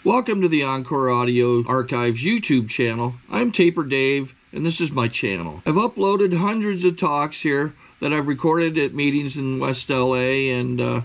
Welcome to the Encore Audio Archives YouTube channel. I'm Taper Dave, and this is my channel. I've uploaded hundreds of talks here that I've recorded at meetings in West LA, and I've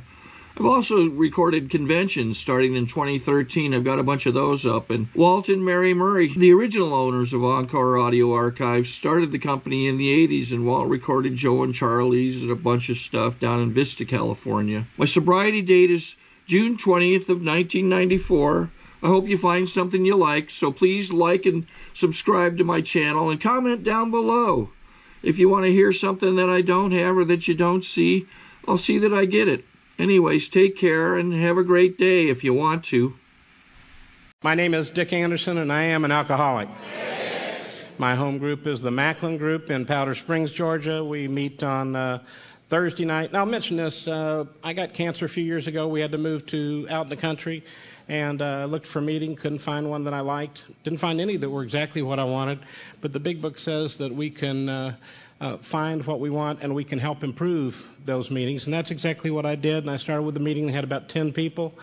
also recorded conventions starting in 2013. I've got a bunch of those up. And Walt and Mary Murray, the original owners of Encore Audio Archives, started the company in the 80s, and Walt recorded Joe and Charlie's and a bunch of stuff down in Vista, California. My sobriety date is June 20th of 1994. I hope you find something you like, so please like and subscribe to my channel and comment down below. If you want to hear something that I don't have or that you don't see, I'll see that I get it. Anyways, take care and have a great day if you want to. My name is Dick Anderson, and I am an alcoholic. My home group is the Macklin Group in Powder Springs, Georgia. We meet on Thursday night. Now, I'll mention this. I got cancer a few years ago. We had to move out in the country, and looked for a meeting. Couldn't find one that I liked. Didn't find any that were exactly what I wanted. But the big book says that we can find what we want, and we can help improve those meetings. And that's exactly what I did. And I started with a meeting that had about 10 people.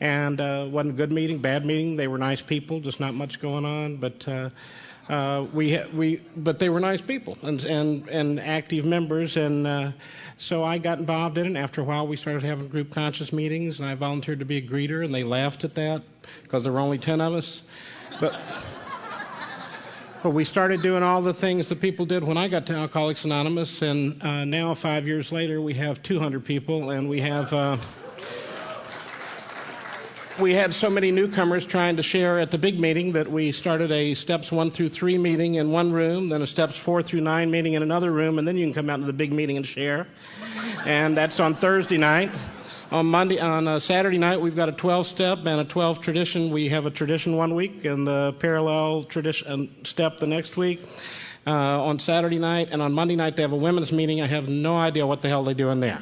And wasn't a good meeting, bad meeting. They were nice people, just not much going on. But but they were nice people and active members, and so I got involved in it. After a while, we started having group conscious meetings, and I volunteered to be a greeter, and they laughed at that because there were only 10 of us. But we started doing all the things that people did when I got to Alcoholics Anonymous, and now 5 years later, we have 200 people, and we have. We had so many newcomers trying to share at the big meeting that we started a steps 1 through 3 meeting in one room, then a steps 4 through 9 meeting in another room, and then you can come out to the big meeting and share. And that's on Thursday night. On Saturday night, we've got a 12-step and a 12 tradition. We have a tradition one week and the parallel tradition step the next week on Saturday night. And on Monday night, they have a women's meeting. I have no idea what the hell they're doing there.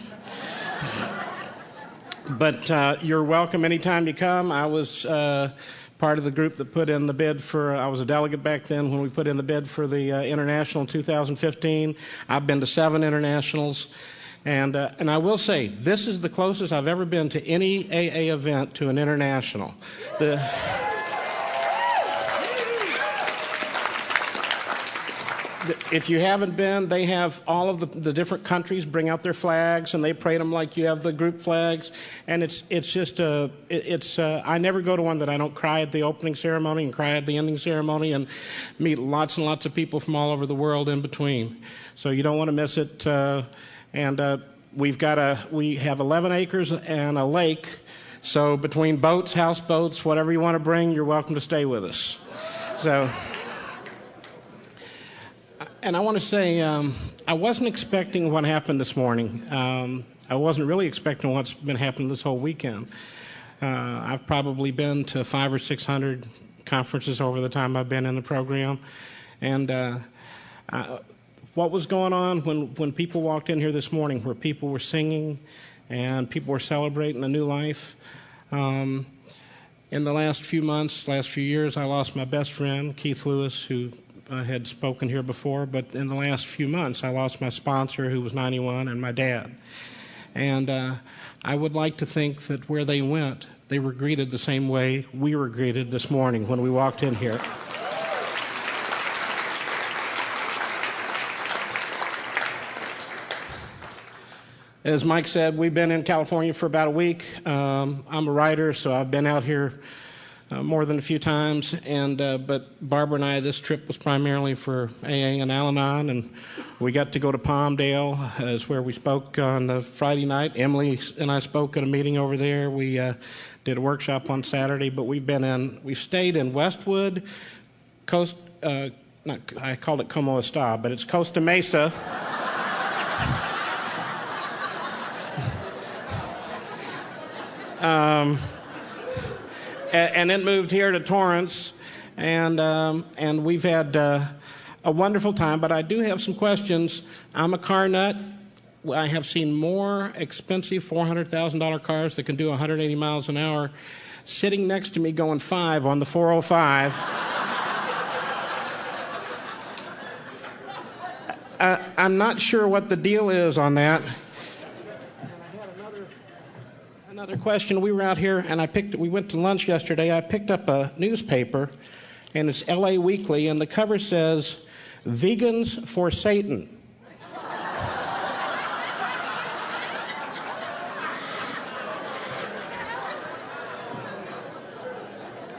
But you're welcome anytime you come. I was part of the group that put in the bid for, I was a delegate back then when we put in the bid for the international in 2015. I've been to 7 internationals. And I will say, this is the closest I've ever been to any AA event to an international. If you haven't been, they have all of the different countries bring out their flags, and they parade them like you have the group flags. And it's just I never go to one that I don't cry at the opening ceremony and cry at the ending ceremony, and meet lots and lots of people from all over the world in between. So you don't want to miss it. We have 11 acres and a lake. So between boats, houseboats, whatever you want to bring, you're welcome to stay with us. So. And I want to say, I wasn't expecting what happened this morning. I wasn't really expecting what's been happening this whole weekend. I've probably been to 500 or 600 conferences over the time I've been in the program. And what was going on when people walked in here this morning, where people were singing and people were celebrating a new life. In the last few months, last few years, I lost my best friend, Keith Lewis, who had spoken here before, but in the last few months I lost my sponsor, who was 91, and my dad. And I would like to think that where they went, they were greeted the same way we were greeted this morning when we walked in here. As Mike said, we've been in California for about a week. I'm a writer, so I've been out here more than a few times, but Barbara and I, this trip was primarily for AA and Al-Anon, and we got to go to Palmdale, is where we spoke on the Friday night. Emily and I spoke at a meeting over there. We did a workshop on Saturday, but we've stayed in Westwood, I called it Como Esta, but it's Costa Mesa. And then moved here to Torrance, and we've had a wonderful time. But I do have some questions. I'm a car nut. I have seen more expensive $400,000 cars that can do 180 miles an hour sitting next to me going 5 on the 405. I'm not sure what the deal is on that. Another question. We were out here, and we went to lunch yesterday. I picked up a newspaper, and it's LA Weekly, and the cover says, "Vegans for Satan."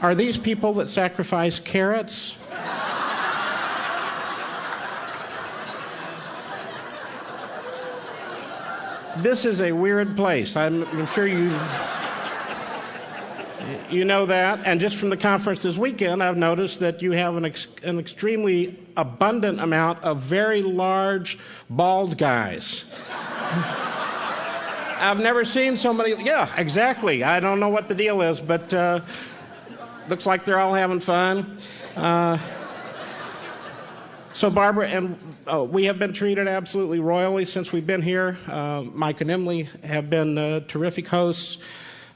Are these people that sacrifice carrots? This is a weird place. I'm sure you know that. And just from the conference this weekend, I've noticed that you have an extremely abundant amount of very large, bald guys. I've never seen so many. Yeah, exactly. I don't know what the deal is, but looks like they're all having fun. So Barbara, and we have been treated absolutely royally since we've been here. Mike and Emily have been terrific hosts.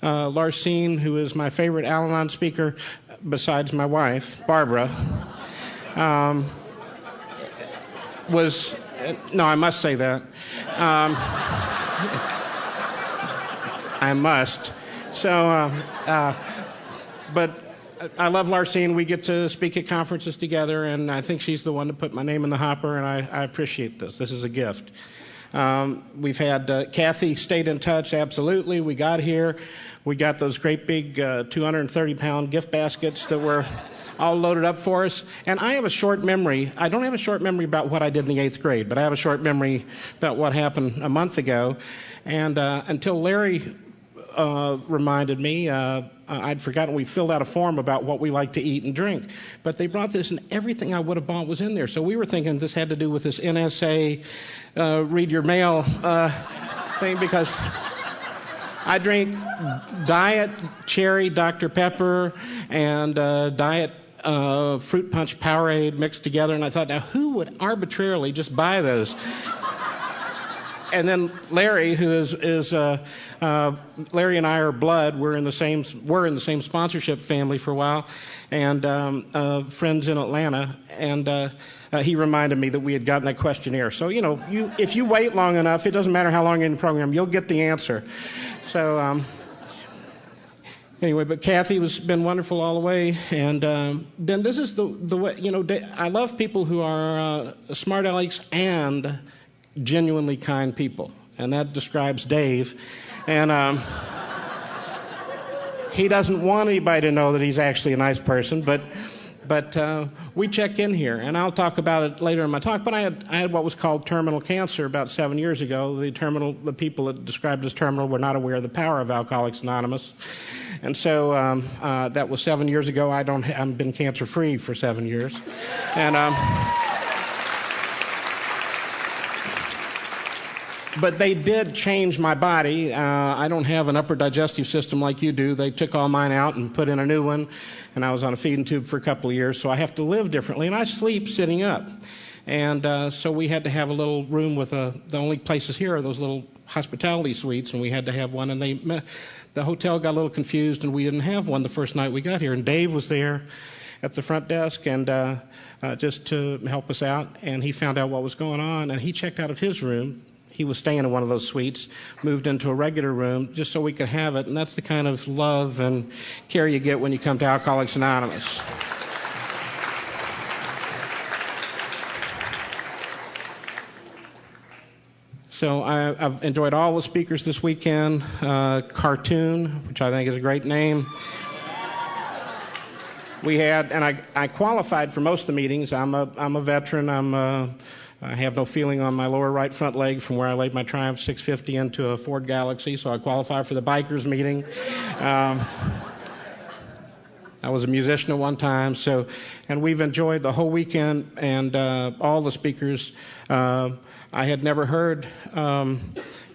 Larcene, who is my favorite Al-Anon speaker, besides my wife, Barbara, was, no, I must say that. I must. So, but I love Larcene. We get to speak at conferences together, and I think she's the one to put my name in the hopper, and I appreciate this. This is a gift. We've had Kathy stayed in touch, absolutely. We got here. We got those great big 230-pound gift baskets that were all loaded up for us. And I have a short memory. I don't have a short memory about what I did in the 8th grade, but I have a short memory about what happened a month ago. And until Larry reminded me, I'd forgotten we filled out a form about what we like to eat and drink. But they brought this, and everything I would have bought was in there. So we were thinking this had to do with this NSA read your mail thing, because I drink Diet Cherry Dr. Pepper and Diet Fruit Punch Powerade mixed together. And I thought, now who would arbitrarily just buy those? And then Larry, who is Larry and I are blood. We're in the same sponsorship family for a while, and friends in Atlanta. And he reminded me that we had gotten a questionnaire. So if you wait long enough, it doesn't matter how long you're in the program, you'll get the answer. So anyway, but Kathy has been wonderful all the way. And then this is the way, I love people who are smart alecks and genuinely kind people, and that describes Dave. And he doesn't want anybody to know that he's actually a nice person, but we check in here, and I'll talk about it later in my talk. But I had what was called terminal cancer about 7 years ago. The people that described as terminal were not aware of the power of Alcoholics Anonymous, and so that was 7 years ago. I've been cancer-free for 7 years, and. But they did change my body. I don't have an upper digestive system like you do. They took all mine out and put in a new one, and I was on a feeding tube for a couple of years, so I have to live differently, and I sleep sitting up. And so we had to have a little room with the only places here are those little hospitality suites, and we had to have one, and the hotel got a little confused, and we didn't have one the first night we got here, and Dave was there at the front desk and just to help us out, and he found out what was going on, and he checked out of his room. He was staying in one of those suites, moved into a regular room just so we could have it, and that's the kind of love and care you get when you come to Alcoholics Anonymous. So I've enjoyed all the speakers this weekend. Cartoon, which I think is a great name. We had, and I qualified for most of the meetings. I'm a veteran. I have no feeling on my lower right front leg from where I laid my Triumph 650 into a Ford Galaxy, so I qualified for the bikers meeting. I was a musician at one time, and we've enjoyed the whole weekend and all the speakers. I had never heard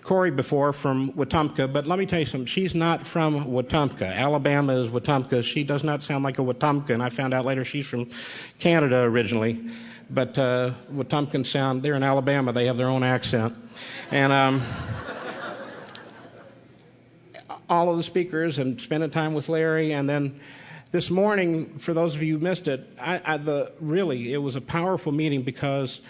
Corey before from Wetumpka, but let me tell you something. She's not from Wetumpka. Alabama is Wetumpka. She does not sound like a Wetumpka, and I found out later she's from Canada originally. But Wetumpkans sound, they're in Alabama, they have their own accent. And all of the speakers and spending time with Larry. And then this morning, for those of you who missed it, really, it was a powerful meeting because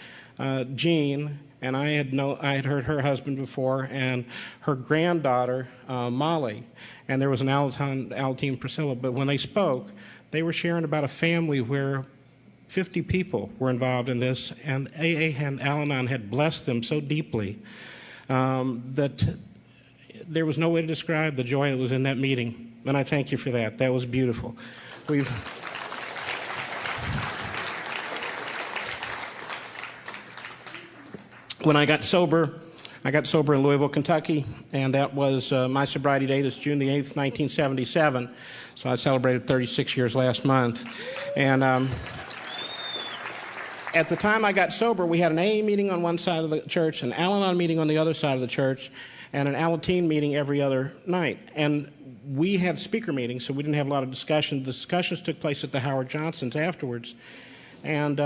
Gene and I had heard her husband before, and her granddaughter, Molly, and there was an Alateen Priscilla. But when they spoke, they were sharing about a family where 50 people were involved in this, and AA and Al-Anon had blessed them so deeply that there was no way to describe the joy that was in that meeting. And I thank you for that. That was beautiful. When I got sober in Louisville, Kentucky, and that was my sobriety date is June the 8th, 1977. So I celebrated 36 years last month. And at the time I got sober, we had an AA meeting on one side of the church, an Al-Anon meeting on the other side of the church, and an Alateen meeting every other night. And we had speaker meetings, so we didn't have a lot of discussion. The discussions took place at the Howard Johnsons afterwards. And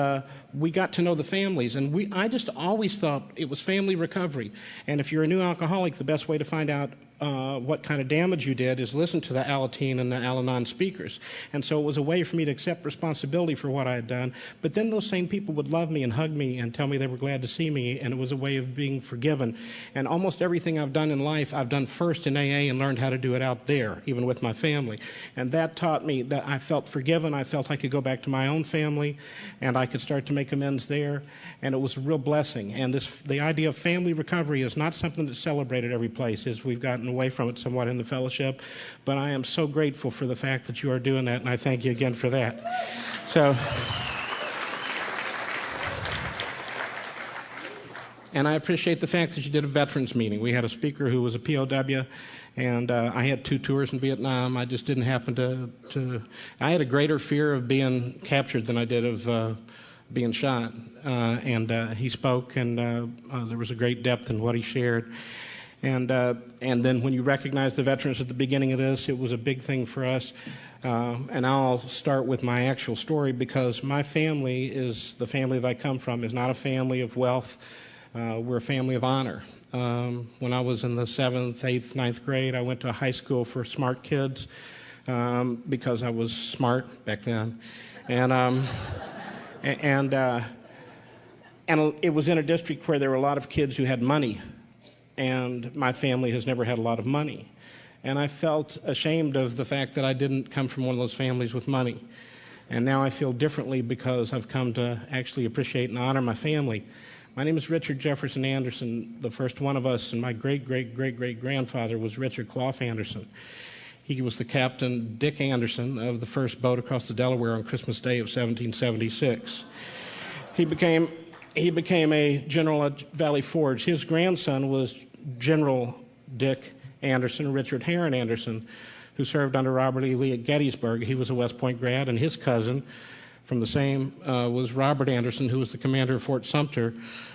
we got to know the families. And I just always thought it was family recovery. And if you're a new alcoholic, the best way to find out what kind of damage you did is listen to the Alateen and the Al-Anon speakers. And so it was a way for me to accept responsibility for what I had done. But then those same people would love me and hug me and tell me they were glad to see me, and it was a way of being forgiven. And almost everything I've done in life, I've done first in AA and learned how to do it out there, even with my family. And that taught me that I felt forgiven. I felt I could go back to my own family, and I could start to make amends there. And it was a real blessing. And the idea of family recovery is not something that's celebrated every place, as we've gotten away from it somewhat in the fellowship. But I am so grateful for the fact that you are doing that, and I thank you again for that. So, and I appreciate the fact that you did a veterans meeting. We had a speaker who was a POW, and I had 2 tours in Vietnam. I just didn't happen to I had a greater fear of being captured than I did of being shot. And he spoke, and there was a great depth in what he shared. And then when you recognize the veterans at the beginning of this, it was a big thing for us. And I'll start with my actual story, because my family is the family that I come from is not a family of wealth. We're a family of honor. When I was in the 7th, 8th, 9th grade, I went to a high school for smart kids because I was smart back then. And it was in a district where there were a lot of kids who had money. And my family has never had a lot of money. And I felt ashamed of the fact that I didn't come from one of those families with money. And now I feel differently because I've come to actually appreciate and honor my family. My name is Richard Jefferson Anderson, the first one of us, and my great-great-great-great-grandfather was Richard Clough Anderson. He was the captain, Dick Anderson, of the first boat across the Delaware on Christmas Day of 1776. He became a general at Valley Forge. His grandson was General Dick Anderson, Richard Herron Anderson, who served under Robert E. Lee at Gettysburg. He was a West Point grad, and his cousin from the same was Robert Anderson, who was the commander of Fort Sumter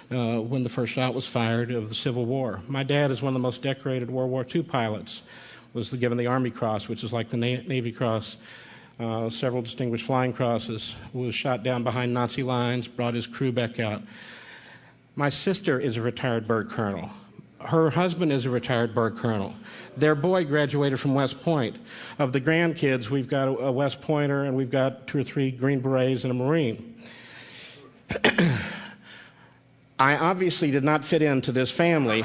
when the first shot was fired of the Civil War. My dad is one of the most decorated World War II pilots, was given the Army Cross, which is like the Navy Cross. Several distinguished flying crosses, was shot down behind Nazi lines, brought his crew back out. My sister is a retired bird colonel. Her husband is a retired bird colonel. Their boy graduated from West Point. Of the grandkids, we've got a West Pointer, and we've got 2 or 3 Green Berets and a Marine. I obviously did not fit into this family.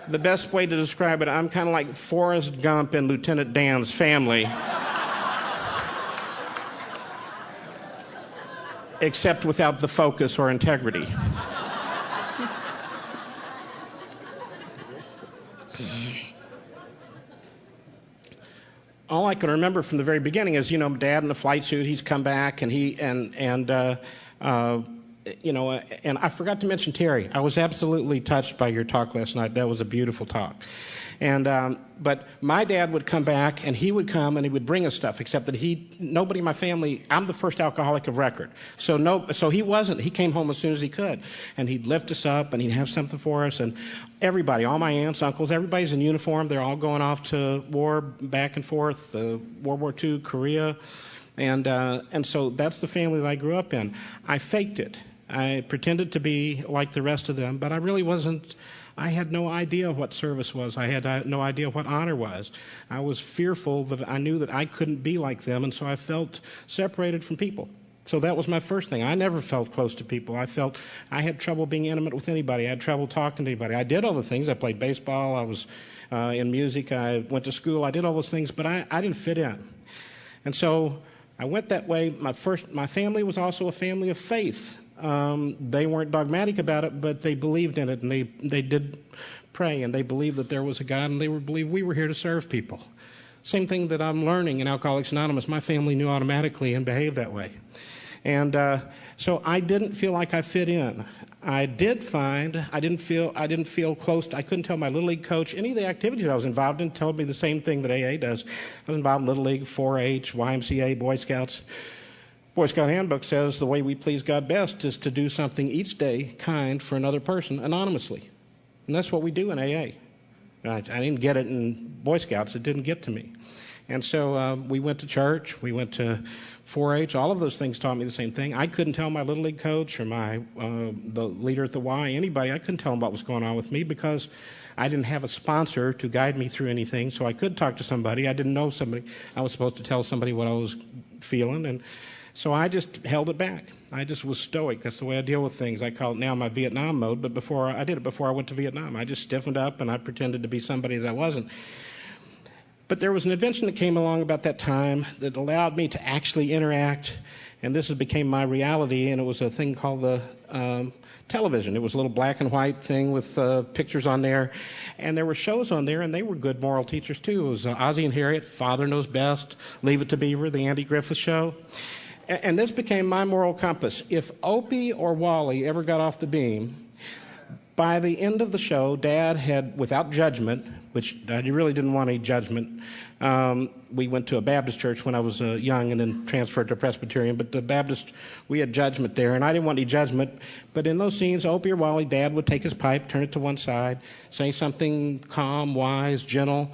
The best way to describe it, I'm kind of like Forrest Gump in Lieutenant Dan's family, except without the focus or integrity. All I can remember from the very beginning is, Dad in a flight suit, he's come back, and and I forgot to mention Terry. I was absolutely touched by your talk last night. That was a beautiful talk. But my dad would come back, and he would come, and he would bring us stuff, except that nobody in my family, I'm the first alcoholic of record. So he wasn't. He came home as soon as he could, and he'd lift us up, and he'd have something for us, and everybody, all my aunts, uncles, everybody's in uniform. They're all going off to war, back and forth, World War II, Korea, and so that's the family that I grew up in. I faked it. I pretended to be like the rest of them, but I really wasn't I had no idea what service was. I had no idea what honor was. I was fearful that I knew that I couldn't be like them, and so I felt separated from people. So that was my first thing. I never felt close to people. I had trouble being intimate with anybody. I had trouble talking to anybody. I did all the things. I played baseball. I was in music. I went to school. I did all those things, but I didn't fit in. And so I went that way. My family was also a family of faith. They weren't dogmatic about it, but they believed in it, and they did pray, and they believed that there was a God, and they believed we were here to serve people. Same thing that I'm learning in Alcoholics Anonymous. My family knew automatically and behaved that way. And so I didn't feel like I fit in. I did find I didn't feel close. I couldn't tell my Little League coach. Any of the activities I was involved in told me the same thing that AA does. I was involved in Little League, 4-H, YMCA, Boy Scouts. Boy Scout Handbook says the way we please God best is to do something each day kind for another person anonymously. And that's what we do in AA. I didn't get it in Boy Scouts. It didn't get to me. And so we went to church. We went to 4-H. All of those things taught me the same thing. I couldn't tell my Little League coach or the leader at the Y, anybody, I couldn't tell them what was going on with me because I didn't have a sponsor to guide me through anything, so I could talk to somebody. I didn't know somebody. I was supposed to tell somebody what I was feeling, and so I just held it back. I just was stoic. That's the way I deal with things. I call it now my Vietnam mode, but I did it before I went to Vietnam. I just stiffened up, and I pretended to be somebody that I wasn't. But there was an invention that came along about that time that allowed me to actually interact, and this became my reality, and it was a thing called the television. It was a little black and white thing with pictures on there, and there were shows on there, and they were good moral teachers too. It was Ozzie and Harriet, Father Knows Best, Leave It to Beaver, the Andy Griffith Show. And this became my moral compass. If Opie or Wally ever got off the beam, by the end of the show, Dad had, without judgment, which I really didn't want any judgment. We went to a Baptist church when I was young and then transferred to Presbyterian, but the Baptist, we had judgment there, and I didn't want any judgment. But in those scenes, Opie or Wally, Dad would take his pipe, turn it to one side, say something calm, wise, gentle.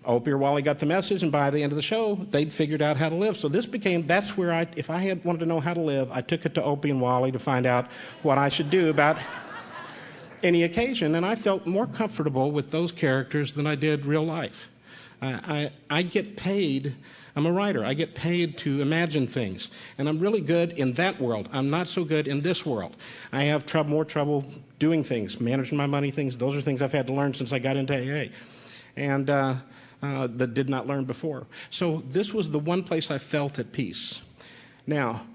Opie or Wally got the message, and by the end of the show, they'd figured out how to live. So that's where if I had wanted to know how to live, I took it to Opie and Wally to find out what I should do about any occasion, and I felt more comfortable with those characters than I did real life. I get paid, I'm a writer, I get paid to imagine things, and I'm really good in that world. I'm not so good in this world. I have more trouble doing things, managing my money things. Those are things I've had to learn since I got into AA, and that did not learn before. So this was the one place I felt at peace. Now,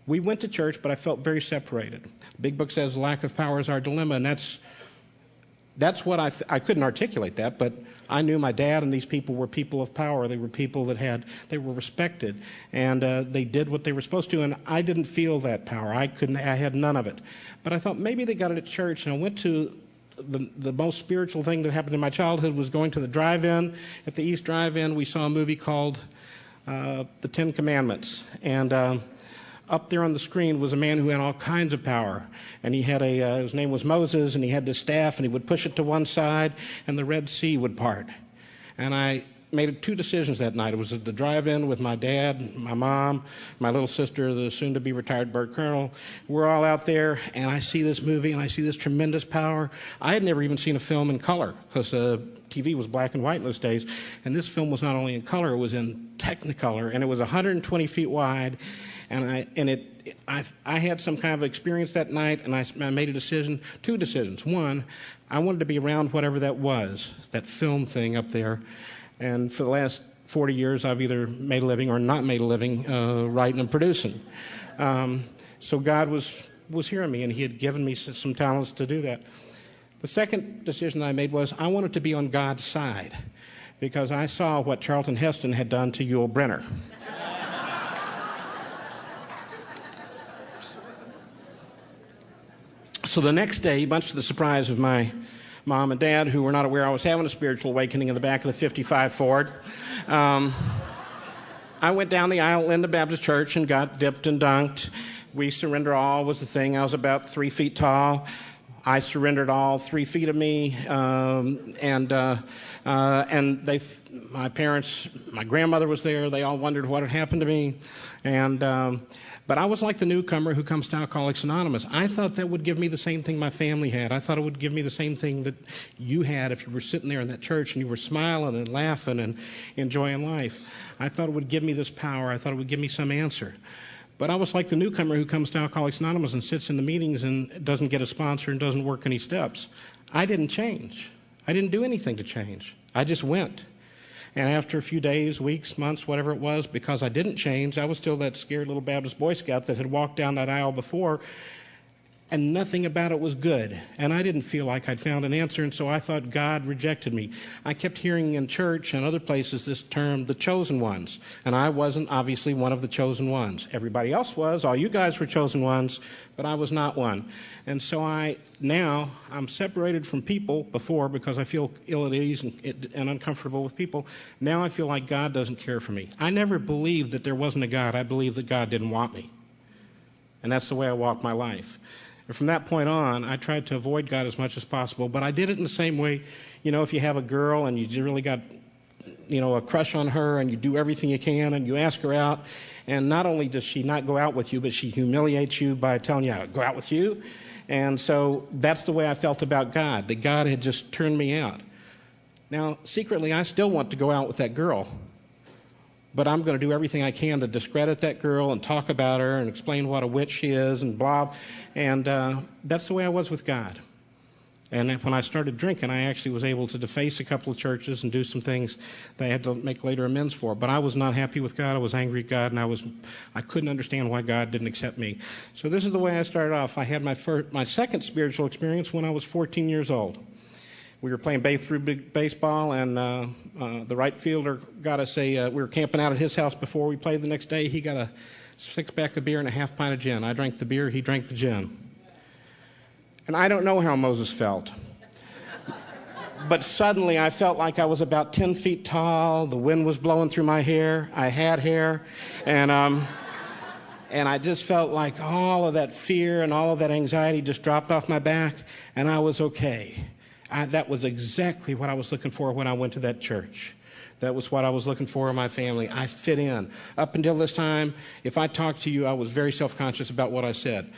we went to church, but I felt very separated. The Big Book says lack of power is our dilemma, and that's what I couldn't articulate that, but I knew my dad and these people were people of power. They were people that they were respected, and they did what they were supposed to, and I didn't feel that power. I had none of it. But I thought maybe they got it at church, and I went to the most spiritual thing that happened in my childhood was going to the drive-in. At the East Drive-In, we saw a movie called The Ten Commandments, and up there on the screen was a man who had all kinds of power, and he had his name was Moses, and he had this staff, and he would push it to one side, and the Red Sea would part. And I made two decisions that night. It was at the drive-in with my dad, my mom, my little sister, the soon-to-be retired bird colonel. We're all out there, and I see this movie, and I see this tremendous power. I had never even seen a film in color, because TV was black and white in those days, and this film was not only in color, it was in Technicolor, and it was 120 feet wide. And I had some kind of experience that night, and I made two decisions. One, I wanted to be around whatever that was, that film thing up there. And for the last 40 years, I've either made a living or not made a living writing and producing. So God was hearing me, and He had given me some talents to do that. The second decision I made was I wanted to be on God's side, because I saw what Charlton Heston had done to Yul Brynner. So the next day, much to the surprise of my mom and dad, who were not aware I was having a spiritual awakening in the back of the 55 Ford, I went down the aisle in the Baptist church and got dipped and dunked. We surrender all was the thing. I was about 3 feet tall. I surrendered all 3 feet of me, and my parents, my grandmother was there. They all wondered what had happened to me, but I was like the newcomer who comes to Alcoholics Anonymous. I thought that would give me the same thing my family had. I thought it would give me the same thing that you had if you were sitting there in that church and you were smiling and laughing and enjoying life. I thought it would give me this power. I thought it would give me some answer. But I was like the newcomer who comes to Alcoholics Anonymous and sits in the meetings and doesn't get a sponsor and doesn't work any steps. I didn't change. I didn't do anything to change. I just went. And after a few days, weeks, months, whatever it was, because I didn't change, I was still that scared little Baptist Boy Scout that had walked down that aisle before, and nothing about it was good. And I didn't feel like I'd found an answer, and so I thought God rejected me. I kept hearing in church and other places this term, the chosen ones. And I wasn't obviously one of the chosen ones. Everybody else was. All you guys were chosen ones, but I was not one. And so I'm separated from people before because I feel ill at ease and uncomfortable with people. Now I feel like God doesn't care for me. I never believed that there wasn't a God. I believed that God didn't want me. And that's the way I walk my life. And from that point on, I tried to avoid God as much as possible, but I did it in the same way. You know, if you have a girl and you really got, a crush on her and you do everything you can and you ask her out, and not only does she not go out with you, but she humiliates you by telling you, go out with you. And so that's the way I felt about God, that God had just turned me out. Now, secretly, I still want to go out with that girl, but I'm going to do everything I can to discredit that girl and talk about her and explain what a witch she is and blah. And that's the way I was with God. And when I started drinking, I actually was able to deface a couple of churches and do some things that I had to make later amends for. But I was not happy with God. I was angry at God, and I couldn't understand why God didn't accept me. So this is the way I started off. I had my second spiritual experience when I was 14 years old. We were playing baseball, and the right fielder got us we were camping out at his house before we played the next day. He got a 6-pack of beer and a half pint of gin. I drank the beer, he drank the gin. And I don't know how Moses felt. But suddenly I felt like I was about 10 feet tall. The wind was blowing through my hair. I had hair. And I just felt like all of that fear and all of that anxiety just dropped off my back, and I was okay. That was exactly what I was looking for when I went to that church. That was what I was looking for in my family. I fit in. Up until this time, if I talked to you, I was very self-conscious about what I said.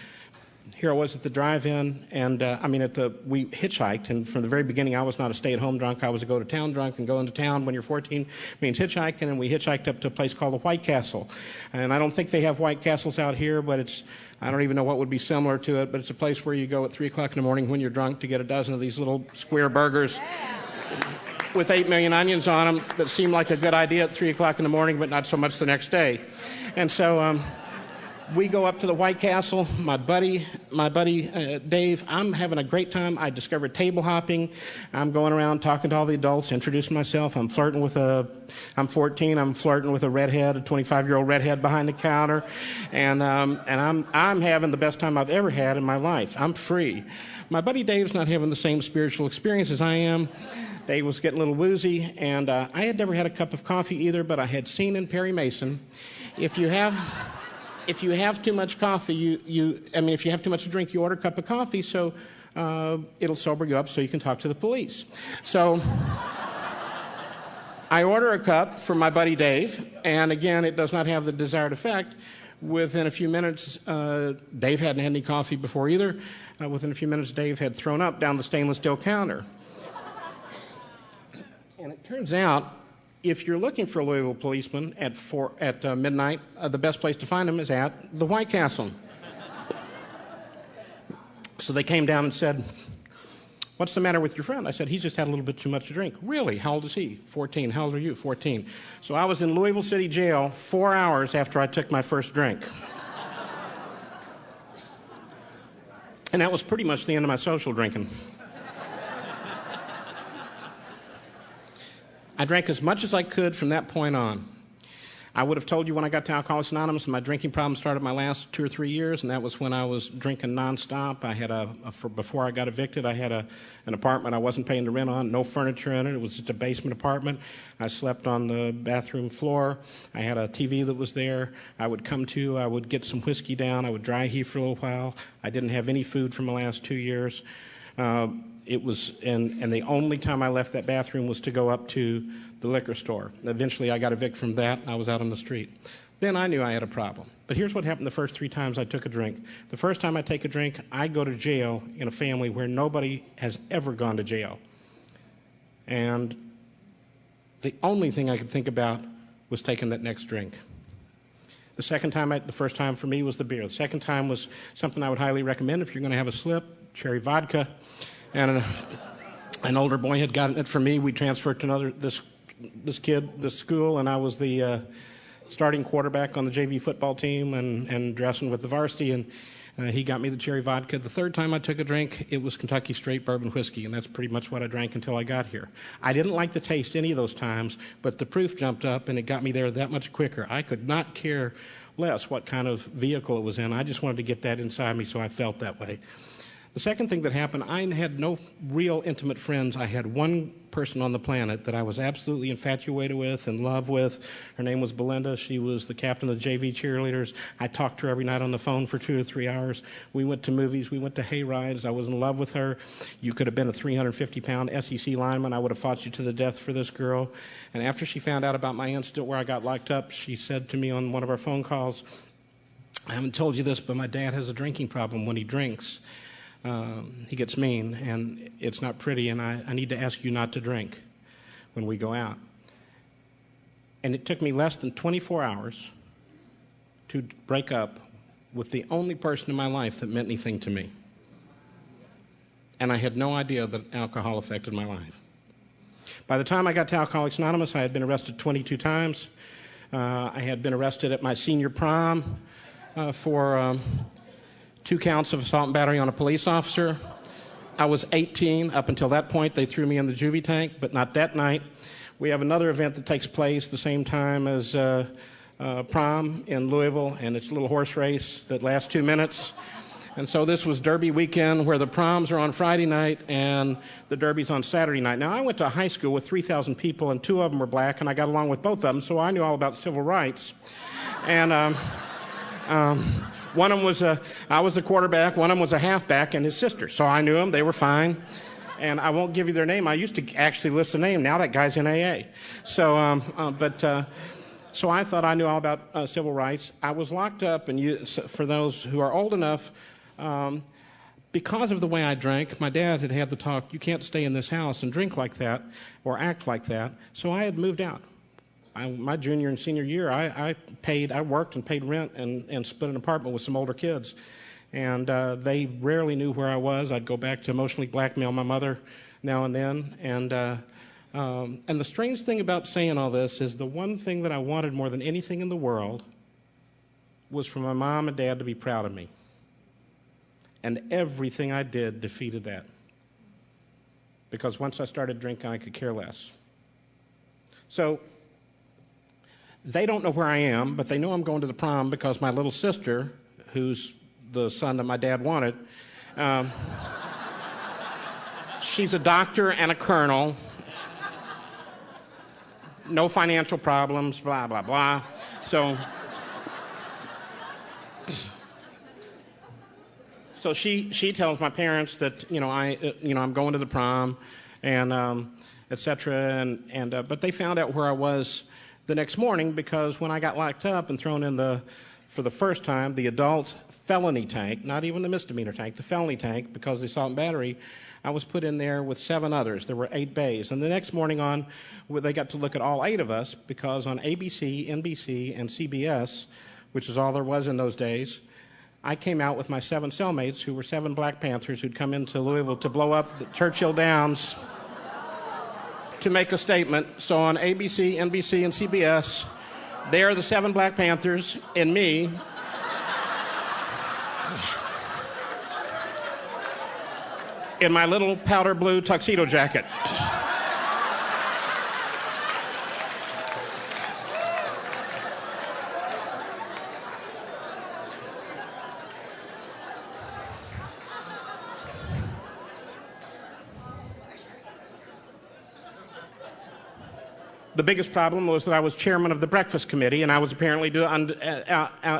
Here I was at the drive-in, and we hitchhiked, and from the very beginning I was not a stay-at-home drunk. I was a go-to-town drunk, and going to town when you're 14 means hitchhiking, and we hitchhiked up to a place called the White Castle. And I don't think they have White Castles out here, but I don't even know what would be similar to it, but it's a place where you go at 3 o'clock in the morning when you're drunk to get a dozen of these little square burgers with 8 million onions on them that seem like a good idea at 3 o'clock in the morning, but not so much the next day. And so we go up to the White Castle. My buddy Dave, I'm having a great time. I discovered table hopping. I'm going around talking to all the adults, introducing myself. I'm 14. I'm flirting with a redhead, a 25-year-old redhead behind the counter, and I'm having the best time I've ever had in my life. I'm free. My buddy Dave's not having the same spiritual experience as I am. Dave was getting a little woozy, and I had never had a cup of coffee either, but I had seen in Perry Mason, if you have too much coffee, if you have too much to drink, you order a cup of coffee, so it'll sober you up so you can talk to the police. So I order a cup for my buddy Dave, and again, it does not have the desired effect. Within a few minutes, Dave hadn't had any coffee before either. Within a few minutes, Dave had thrown up down the stainless steel counter. And it turns out, if you're looking for a Louisville policeman at midnight, the best place to find him is at the White Castle. So they came down and said, "What's the matter with your friend?" I said, "He's just had a little bit too much to drink." "Really? How old is he?" 14. "How old are you?" 14. So I was in Louisville City Jail 4 hours after I took my first drink. And that was pretty much the end of my social drinking. I drank as much as I could from that point on. I would have told you when I got to Alcoholics Anonymous and my drinking problem started my last 2 or 3 years, and that was when I was drinking nonstop. I had before I got evicted, I had an apartment I wasn't paying the rent on, no furniture in it. It was just a basement apartment. I slept on the bathroom floor. I had a TV that was there. I would get some whiskey down. I would dry heave for a little while. I didn't have any food for my last 2 years. It was, and the only time I left that bathroom was to go up to the liquor store. Eventually, I got evicted from that, and I was out on the street. Then I knew I had a problem. But here's what happened the first 3 times I took a drink. The first time I take a drink, I go to jail in a family where nobody has ever gone to jail. And the only thing I could think about was taking that next drink. The first time for me was the beer. The second time was something I would highly recommend if you're going to have a slip, cherry vodka. And an older boy had gotten it for me. We transferred to this school, and I was the starting quarterback on the JV football team and dressing with the varsity, and he got me the cherry vodka. The third time I took a drink, it was Kentucky Straight Bourbon Whiskey, and that's pretty much what I drank until I got here. I didn't like the taste any of those times, but the proof jumped up, and it got me there that much quicker. I could not care less what kind of vehicle it was in. I just wanted to get that inside me, so I felt that way. The second thing that happened, I had no real intimate friends. I had one person on the planet that I was absolutely infatuated with, in love with. Her name was Belinda. She was the captain of the JV cheerleaders. I talked to her every night on the phone for 2 or 3 hours. We went to movies. We went to hay rides. I was in love with her. You could have been a 350-pound SEC lineman. I would have fought you to the death for this girl. And after she found out about my incident where I got locked up, she said to me on one of our phone calls, "I haven't told you this, but my dad has a drinking problem. When he drinks, he gets mean, and it's not pretty, and I need to ask you not to drink when we go out." And it took me less than 24 hours to break up with the only person in my life that meant anything to me. And I had no idea that alcohol affected my life. By the time I got to Alcoholics Anonymous, I had been arrested 22 times. I had been arrested at my senior prom for 2 counts of assault and battery on a police officer. I was 18. Up until that point, they threw me in the juvie tank, but not that night. We have another event that takes place the same time as prom in Louisville, and it's a little horse race that lasts 2 minutes. And so this was Derby weekend, where the proms are on Friday night and the Derby's on Saturday night. Now, I went to a high school with 3,000 people, and 2 of them were black, and I got along with both of them, so I knew all about civil rights. And one of them I was the quarterback, one of them was a halfback, and his sister. So I knew them, they were fine. And I won't give you their name. I used to actually list the name. Now that guy's in AA. So, so I thought I knew all about civil rights. I was locked up, and for those who are old enough, because of the way I drank, my dad had had the talk, you can't stay in this house and drink like that or act like that. So I had moved out. My junior and senior year, I worked and paid rent and split an apartment with some older kids. And they rarely knew where I was. I'd go back to emotionally blackmail my mother now and then. And the strange thing about saying all this is the one thing that I wanted more than anything in the world was for my mom and dad to be proud of me. And everything I did defeated that. Because once I started drinking, I could care less. So they don't know where I am, but they know I'm going to the prom because my little sister, who's the son that my dad wanted, she's a doctor and a colonel, no financial problems, blah, blah, blah. So she tells my parents that, I'm going to the prom, and et cetera, but they found out where I was the next morning, because when I got locked up and thrown in for the first time, the adult felony tank, not even the misdemeanor tank, the felony tank, because of the assault and battery, I was put in there with 7 others. There were 8 bays. And the next morning on, they got to look at all 8 of us, because on ABC, NBC, and CBS, which is all there was in those days, I came out with my 7 cellmates, who were 7 Black Panthers who'd come into Louisville to blow up the Churchill Downs to make a statement. So on ABC, NBC, and CBS, they are the 7 Black Panthers, and me, in my little powder blue tuxedo jacket. The biggest problem was that I was chairman of the breakfast committee, and I was apparently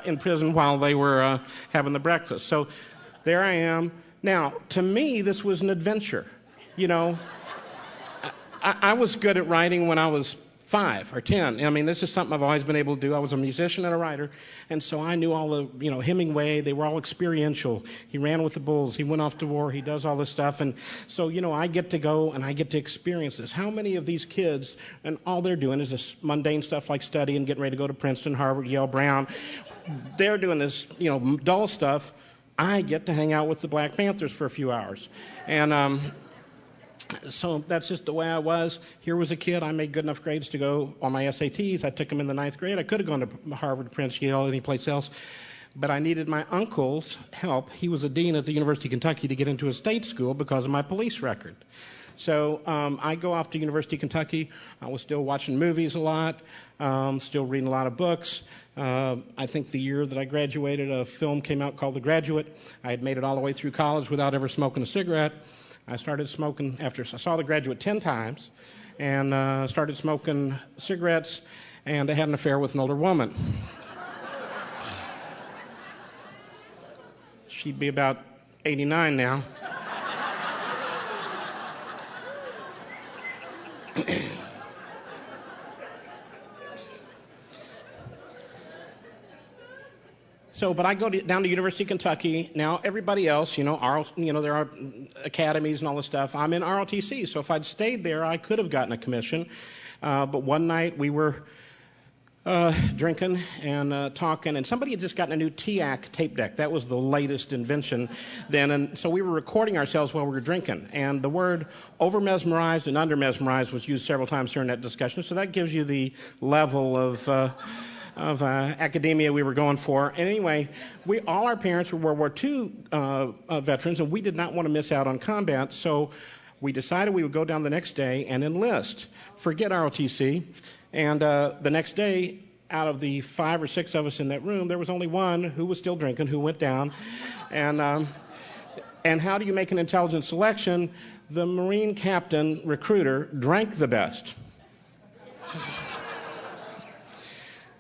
in prison while they were having the breakfast. So there I am, Now, to me, this was an adventure. You know, I was good at writing when I was 5 or 10. I mean, this is something I've always been able to do. I was a musician and a writer, and so I knew all the, you know, Hemingway, they were all experiential. He ran with the bulls, he went off to war, he does all this stuff, and so, you know, I get to go and I get to experience this. How many of these kids, and all they're doing is this mundane stuff like studying, getting ready to go to Princeton, Harvard, Yale, Brown, they're doing this, you know, dull stuff. I get to hang out with the Black Panthers for a few hours. And so that's just the way I was. Here was a kid, I made good enough grades to go on my SATs. I took them in the 9th grade. I could have gone to Harvard, Princeton, Yale, any place else. But I needed my uncle's help. He was a dean at the University of Kentucky to get into a state school because of my police record. So I go off to University of Kentucky. I was still watching movies a lot, still reading a lot of books. I think the year that I graduated, a film came out called The Graduate. I had made it all the way through college without ever smoking a cigarette. I started smoking after I saw The Graduate 10 times, and started smoking cigarettes, and I had an affair with an older woman. She'd be about 89 now. So, but I go down to University of Kentucky. Now, everybody else, you know, there are academies and all this stuff. I'm in ROTC, so if I'd stayed there, I could have gotten a commission. But one night we were drinking and talking, and somebody had just gotten a new TIAC tape deck. That was the latest invention then, and so we were recording ourselves while we were drinking. And the word over-mesmerized and under-mesmerized was used several times during that discussion, so that gives you the level of academia we were going for. And anyway, all our parents were World War II veterans, and we did not want to miss out on combat, so we decided we would go down the next day and enlist. Forget ROTC. And the next day, out of the 5 or 6 of us in that room, there was only one who was still drinking, who went down. And how do you make an intelligent selection? The Marine captain recruiter drank the best.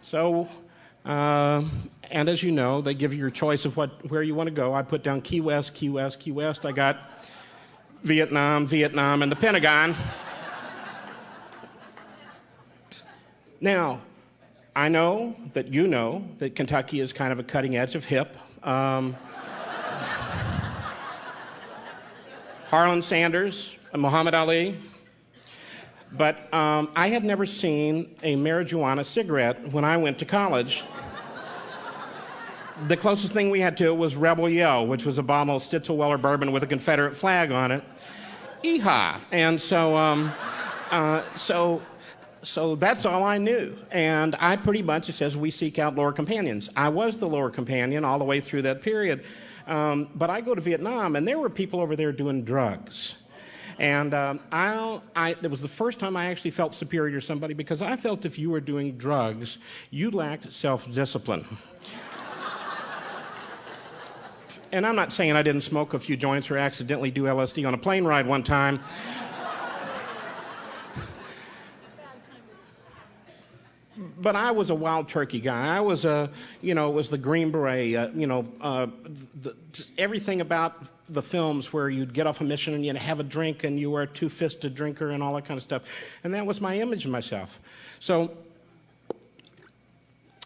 So, and as you know, they give you your choice of where you want to go. I put down Key West, Key West, Key West. I got Vietnam, Vietnam, and the Pentagon. Now, I know that Kentucky is kind of a cutting edge of hip. Harlan Sanders, Muhammad Ali. But I had never seen a marijuana cigarette when I went to college. The closest thing we had to it was Rebel Yell, which was a bottle of Stitzel-Weller bourbon with a Confederate flag on it. Yeehaw! And so that's all I knew. And I pretty much, it says, we seek out lower companions. I was the lower companion all the way through that period. But I go to Vietnam, and there were people over there doing drugs. And it was the first time I actually felt superior to somebody, because I felt if you were doing drugs, you lacked self-discipline. And I'm not saying I didn't smoke a few joints or accidentally do LSD on a plane ride one time. But I was a wild turkey guy. I was it was the Green Beret, everything about the films where you'd get off a mission and you'd have a drink and you were a two-fisted drinker and all that kind of stuff. And that was my image of myself. So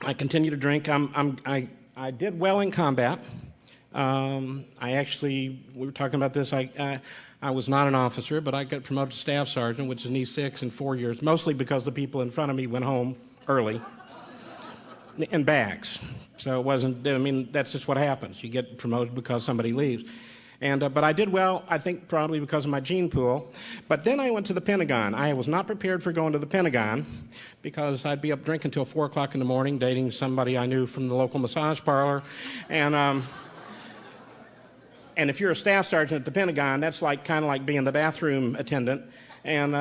I continued to drink. I did well in combat. We were talking about this, I was not an officer, but I got promoted to staff sergeant, which is an E6 in 4 years, mostly because the people in front of me went home early in bags. So it wasn't, that's just what happens. You get promoted because somebody leaves. But I did well, I think probably because of my gene pool. But then I went to the Pentagon. I was not prepared for going to the Pentagon because I'd be up drinking till 4 o'clock in the morning, dating somebody I knew from the local massage parlor. And if you're a staff sergeant at the Pentagon, that's kind of like being the bathroom attendant. And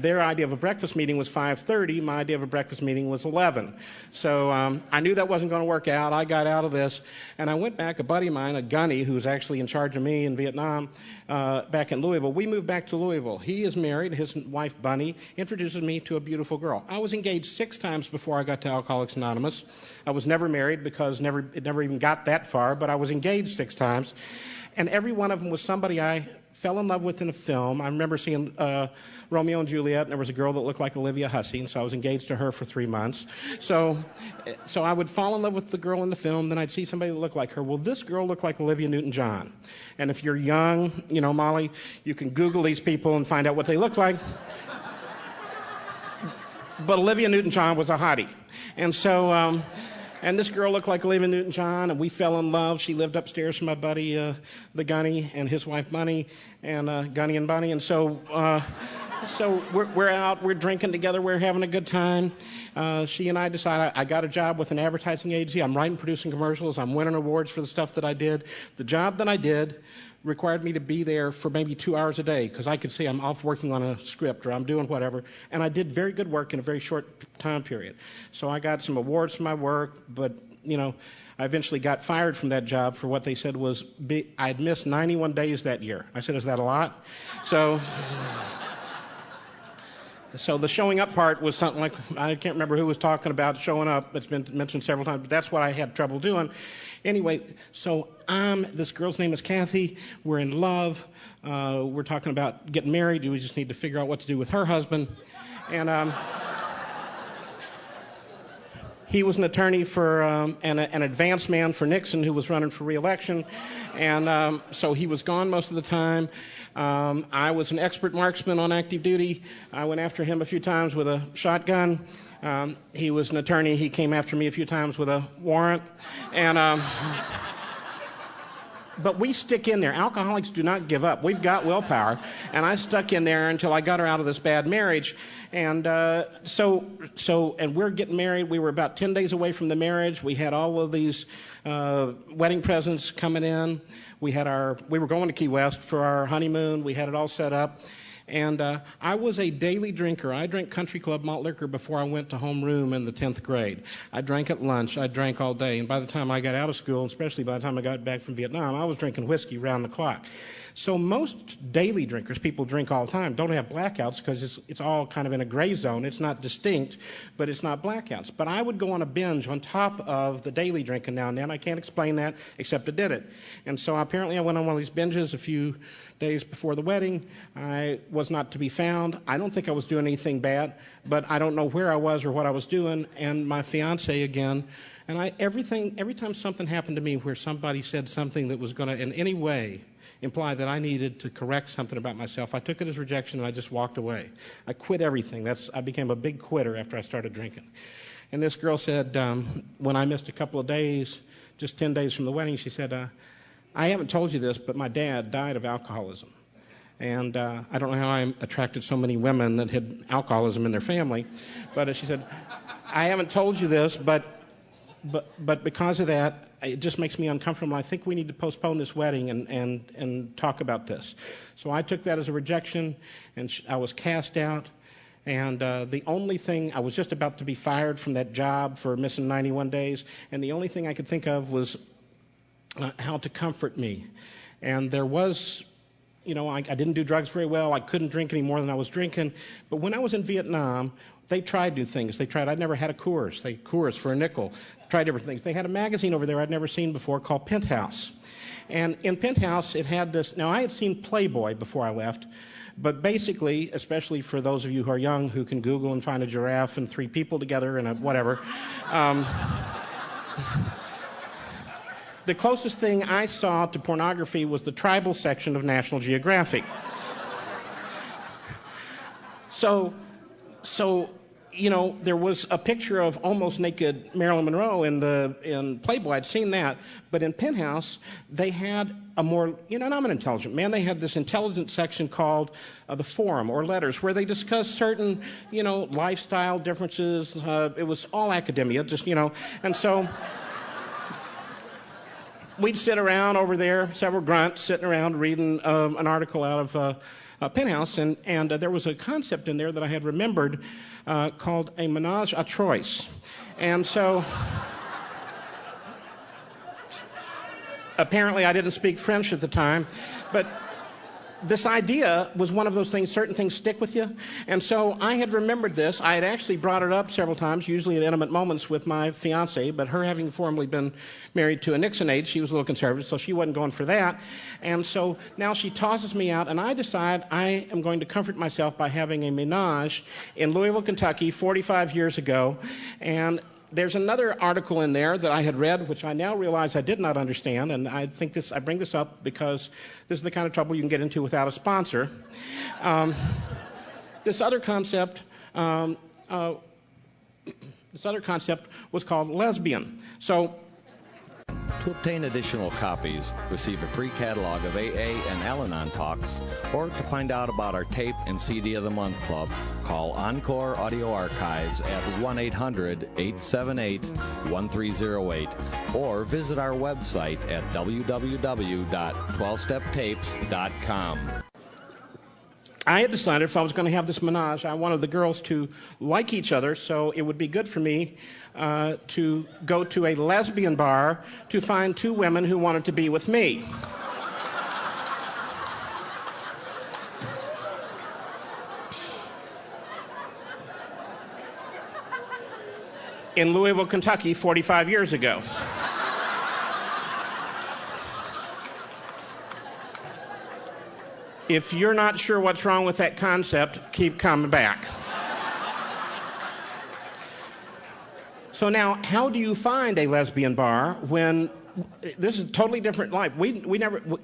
their idea of a breakfast meeting was 5:30. My idea of a breakfast meeting was 11. So I knew that wasn't going to work out. I got out of this, and I went back. A buddy of mine, a gunny, who was actually in charge of me in Vietnam, back in Louisville. We moved back to Louisville. He is married. His wife, Bunny, introduces me to a beautiful girl. I was engaged 6 times before I got to Alcoholics Anonymous. I was never married because it never even got that far, but I was engaged 6 times. And every one of them was somebody I fell in love with in a film. I remember seeing Romeo and Juliet, and there was a girl that looked like Olivia Hussey, and so I was engaged to her for 3 months. So I would fall in love with the girl in the film, then I'd see somebody that looked like her. Well, this girl looked like Olivia Newton-John. And if you're young, you know, Molly, you can Google these people and find out what they look like. But Olivia Newton-John was a hottie. And so... and this girl looked like Olivia Newton-John, and we fell in love. She lived upstairs from my buddy, the Gunny, and his wife, Bunny, and Gunny and Bunny. And so we're out, we're drinking together, we're having a good time. She and I decided I got a job with an advertising agency. I'm writing, producing commercials. I'm winning awards for the stuff that I did. The job that I did required me to be there for maybe 2 hours a day because I could see I'm off working on a script or I'm doing whatever. And I did very good work in a very short time period. So I got some awards for my work, but, you know, I eventually got fired from that job for what they said was I'd missed 91 days that year. I said, is that a lot? So the showing up part was something like, I can't remember who was talking about showing up. It's been mentioned several times, but that's what I had trouble doing. Anyway, so this girl's name is Kathy. We're in love. We're talking about getting married. We just need to figure out what to do with her husband. And he was an attorney for an advance man for Nixon who was running for re-election. And so he was gone most of the time. I was an expert marksman on active duty. I went after him a few times with a shotgun. He was an attorney. He came after me a few times with a warrant. And but we stick in there. Alcoholics do not give up. We've got willpower. And I stuck in there until I got her out of this bad marriage. And and we're getting married. We were about 10 days away from the marriage. We had all of these wedding presents coming in. We were going to Key West for our honeymoon. We had it all set up. And I was a daily drinker. I drank country club malt liquor before I went to homeroom in the 10th grade. I drank at lunch. I drank all day. And by the time I got out of school, especially by the time I got back from Vietnam, I was drinking whiskey round the clock. So most daily drinkers, people drink all the time, don't have blackouts because it's all kind of in a gray zone. It's not distinct, but it's not blackouts. But I would go on a binge on top of the daily drinking now and then. I can't explain that, except I did it. And so apparently I went on one of these binges a few days before the wedding. I was not to be found. I don't think I was doing anything bad, but I don't know where I was or what I was doing. And my fiance again, and every time something happened to me where somebody said something that was going to in any way imply that I needed to correct something about myself, I took it as rejection and I just walked away. I quit everything. I became a big quitter after I started drinking. And this girl said, when I missed a couple of days, just 10 days from the wedding, she said, I haven't told you this, but my dad died of alcoholism. And I don't know how I attracted so many women that had alcoholism in their family. But she said, I haven't told you this, but because of that, it just makes me uncomfortable. I think we need to postpone this wedding and talk about this. So I took that as a rejection, and I was cast out. And the only thing, I was just about to be fired from that job for missing 91 days, and the only thing I could think of was how to comfort me. And there was, you know, I didn't do drugs very well. I couldn't drink any more than I was drinking. But when I was in Vietnam, they tried new things. I'd never had a Coors for a nickel. Tried different things. They had a magazine over there I'd never seen before called Penthouse. And in Penthouse, it had this, now I had seen Playboy before I left, but basically, especially for those of you who are young who can Google and find a giraffe and 3 people together and a whatever, the closest thing I saw to pornography was the tribal section of National Geographic. So, you know, there was a picture of almost naked Marilyn Monroe in Playboy. I'd seen that. But in Penthouse, they had a more, you know, and I'm an intelligent man, they had this intelligence section called the Forum, or Letters, where they discussed certain, you know, lifestyle differences. It was all academia, just, you know. And so we'd sit around over there, several grunts sitting around reading an article out of penthouse, and there was a concept in there that I had remembered called a ménage à trois. And so apparently I didn't speak French at the time, but this idea was one of those things, certain things stick with you. And so I had remembered this. I had actually brought it up several times, usually at intimate moments with my fiance, but her having formerly been married to a Nixon aide, she was a little conservative, so she wasn't going for that. And so now she tosses me out, and I decide I am going to comfort myself by having a menage in Louisville, Kentucky, 45 years ago. And there's another article in there that I had read, which I now realize I did not understand, and I bring this up because this is the kind of trouble you can get into without a sponsor. This other concept was called lesbian. So, to obtain additional copies, receive a free catalog of AA and Al-Anon talks, or to find out about our tape and CD of the Month Club, call Encore Audio Archives at 1-800-878-1308, or visit our website at www.12steptapes.com. I had decided if I was going to have this menage, I wanted the girls to like each other, so it would be good for me to go to a lesbian bar to find two women who wanted to be with me. In Louisville, Kentucky, 45 years ago. If you're not sure what's wrong with that concept, keep coming back. So now, how do you find a lesbian bar when this is a totally different life? The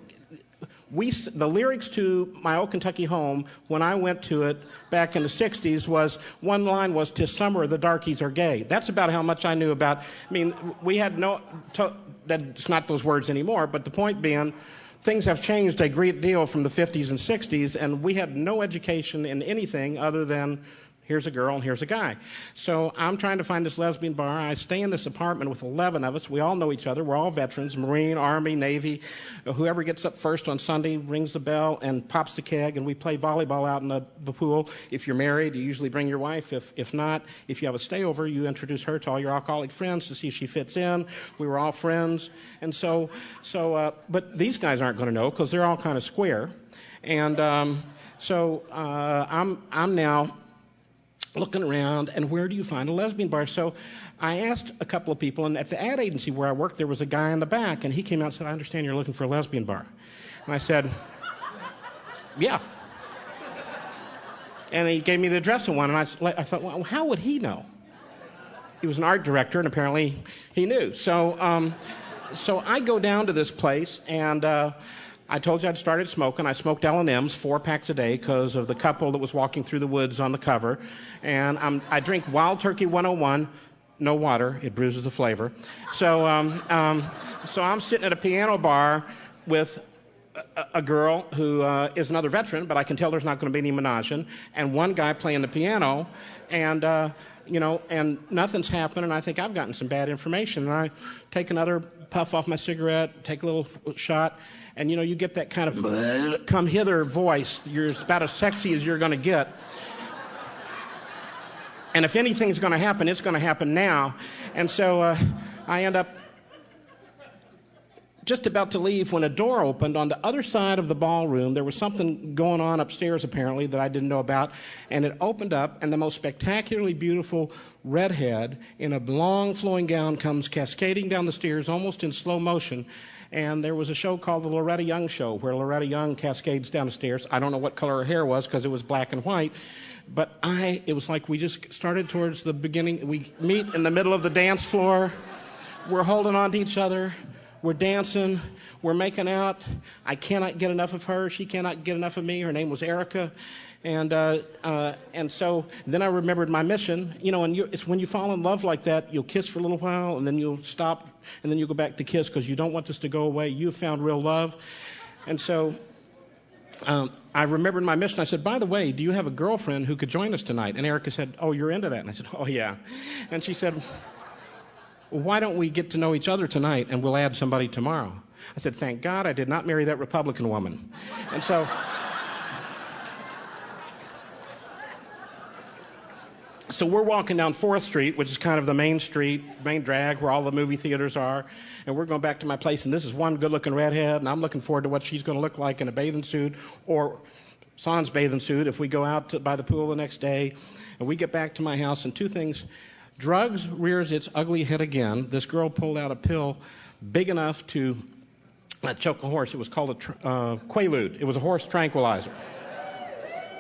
lyrics to My Old Kentucky Home, when I went to it back in the 60s, was, one line was, "'Tis summer, the darkies are gay." That's about how much I knew about. I mean, we had that's not those words anymore, but the point being, things have changed a great deal from the 50s and 60s, and we had no education in anything other than here's a girl and here's a guy. So I'm trying to find this lesbian bar. I stay in this apartment with 11 of us. We all know each other. We're all veterans, Marine, Army, Navy. Whoever gets up first on Sunday rings the bell and pops the keg, and we play volleyball out in the pool. If you're married, you usually bring your wife. If not, if you have a stayover, you introduce her to all your alcoholic friends to see if she fits in. We were all friends. And but these guys aren't going to know because they're all kind of square. And I'm now looking around, and where do you find a lesbian bar? So I asked a couple of people, and at the ad agency where I worked, there was a guy in the back, and he came out and said, "I understand you're looking for a lesbian bar." And I said, "Yeah." And he gave me the address of one, and I thought, well, how would he know? He was an art director, and apparently he knew. So I go down to this place, and I told you I'd started smoking. I smoked L&Ms, 4 packs a day, because of the couple that was walking through the woods on the cover. And I drink Wild Turkey 101, no water, it bruises the flavor. So I'm sitting at a piano bar with a girl who is another veteran, but I can tell there's not going to be any menaging, and one guy playing the piano, and and nothing's happened, and I think I've gotten some bad information. And I take another puff off my cigarette, take a little shot, and you get that kind of come hither voice. It's about as sexy as you're going to get. And if anything's going to happen, it's going to happen now. And so I end up just about to leave when a door opened. On the other side of the ballroom, there was something going on upstairs, apparently, that I didn't know about. And it opened up, and the most spectacularly beautiful redhead in a long flowing gown comes cascading down the stairs, almost in slow motion. And there was a show called the Loretta Young Show, where Loretta Young cascades down the stairs. I don't know what color her hair was, because it was black and white. But it was like we just started towards the beginning. We meet in the middle of the dance floor. We're holding on to each other. We're dancing. We're making out. I cannot get enough of her. She cannot get enough of me. Her name was Erica. And so then I remembered my mission. It's when you fall in love like that, you'll kiss for a little while, and then you'll stop, and then you'll go back to kiss because you don't want this to go away. You've found real love. And so I remembered my mission. I said, "By the way, do you have a girlfriend who could join us tonight?" And Erica said, "Oh, you're into that?" And I said, "Oh, yeah." And she said, "Well, why don't we get to know each other tonight, and we'll add somebody tomorrow?" I said, "Thank God I did not marry that Republican woman." And so So we're walking down 4th Street, which is kind of the main street, main drag where all the movie theaters are. And we're going back to my place, and this is one good-looking redhead, and I'm looking forward to what she's going to look like in a bathing suit, or Son's bathing suit if we go out by the pool the next day. And we get back to my house, and 2 things. Drugs rears its ugly head again. This girl pulled out a pill big enough to choke a horse. It was called a Quaalude. It was a horse tranquilizer.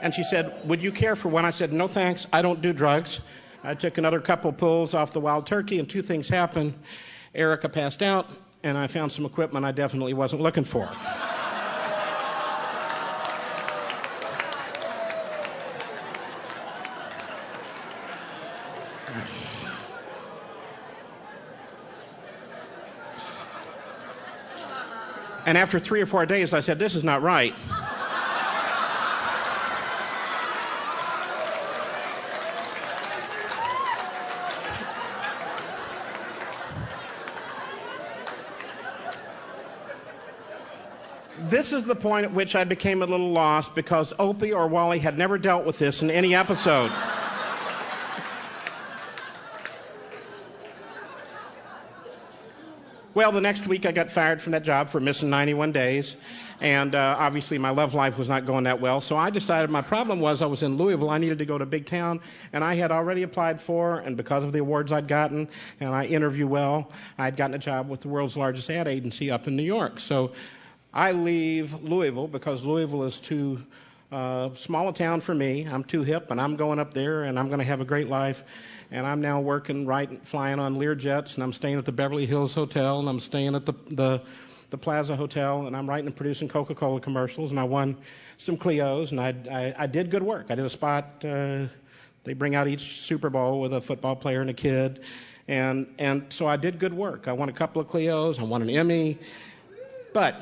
And she said, would you care for one? I said, no thanks, I don't do drugs. I took another couple pulls off the wild turkey, and 2 things happened. Erica passed out, and I found some equipment I definitely wasn't looking for. And after 3 or 4 days, I said, this is not right. This is the point at which I became a little lost, because Opie or Wally had never dealt with this in any episode. Well, the next week I got fired from that job for missing 91 days, and obviously my love life was not going that well, so I decided my problem was I was in Louisville, I needed to go to a big town, and I had already applied for, and because of the awards I'd gotten, and I interview well, I'd gotten a job with the world's largest ad agency up in New York. So I leave Louisville because Louisville is too small a town for me. I'm too hip, and I'm going up there, and I'm going to have a great life. And I'm now working, flying on Learjets, and I'm staying at the Beverly Hills Hotel, and I'm staying at the Plaza Hotel, and I'm writing and producing Coca-Cola commercials, and I won some Clios, and I did good work. I did a spot. They bring out each Super Bowl with a football player and a kid, and so I did good work. I won a couple of Clios. I won an Emmy. But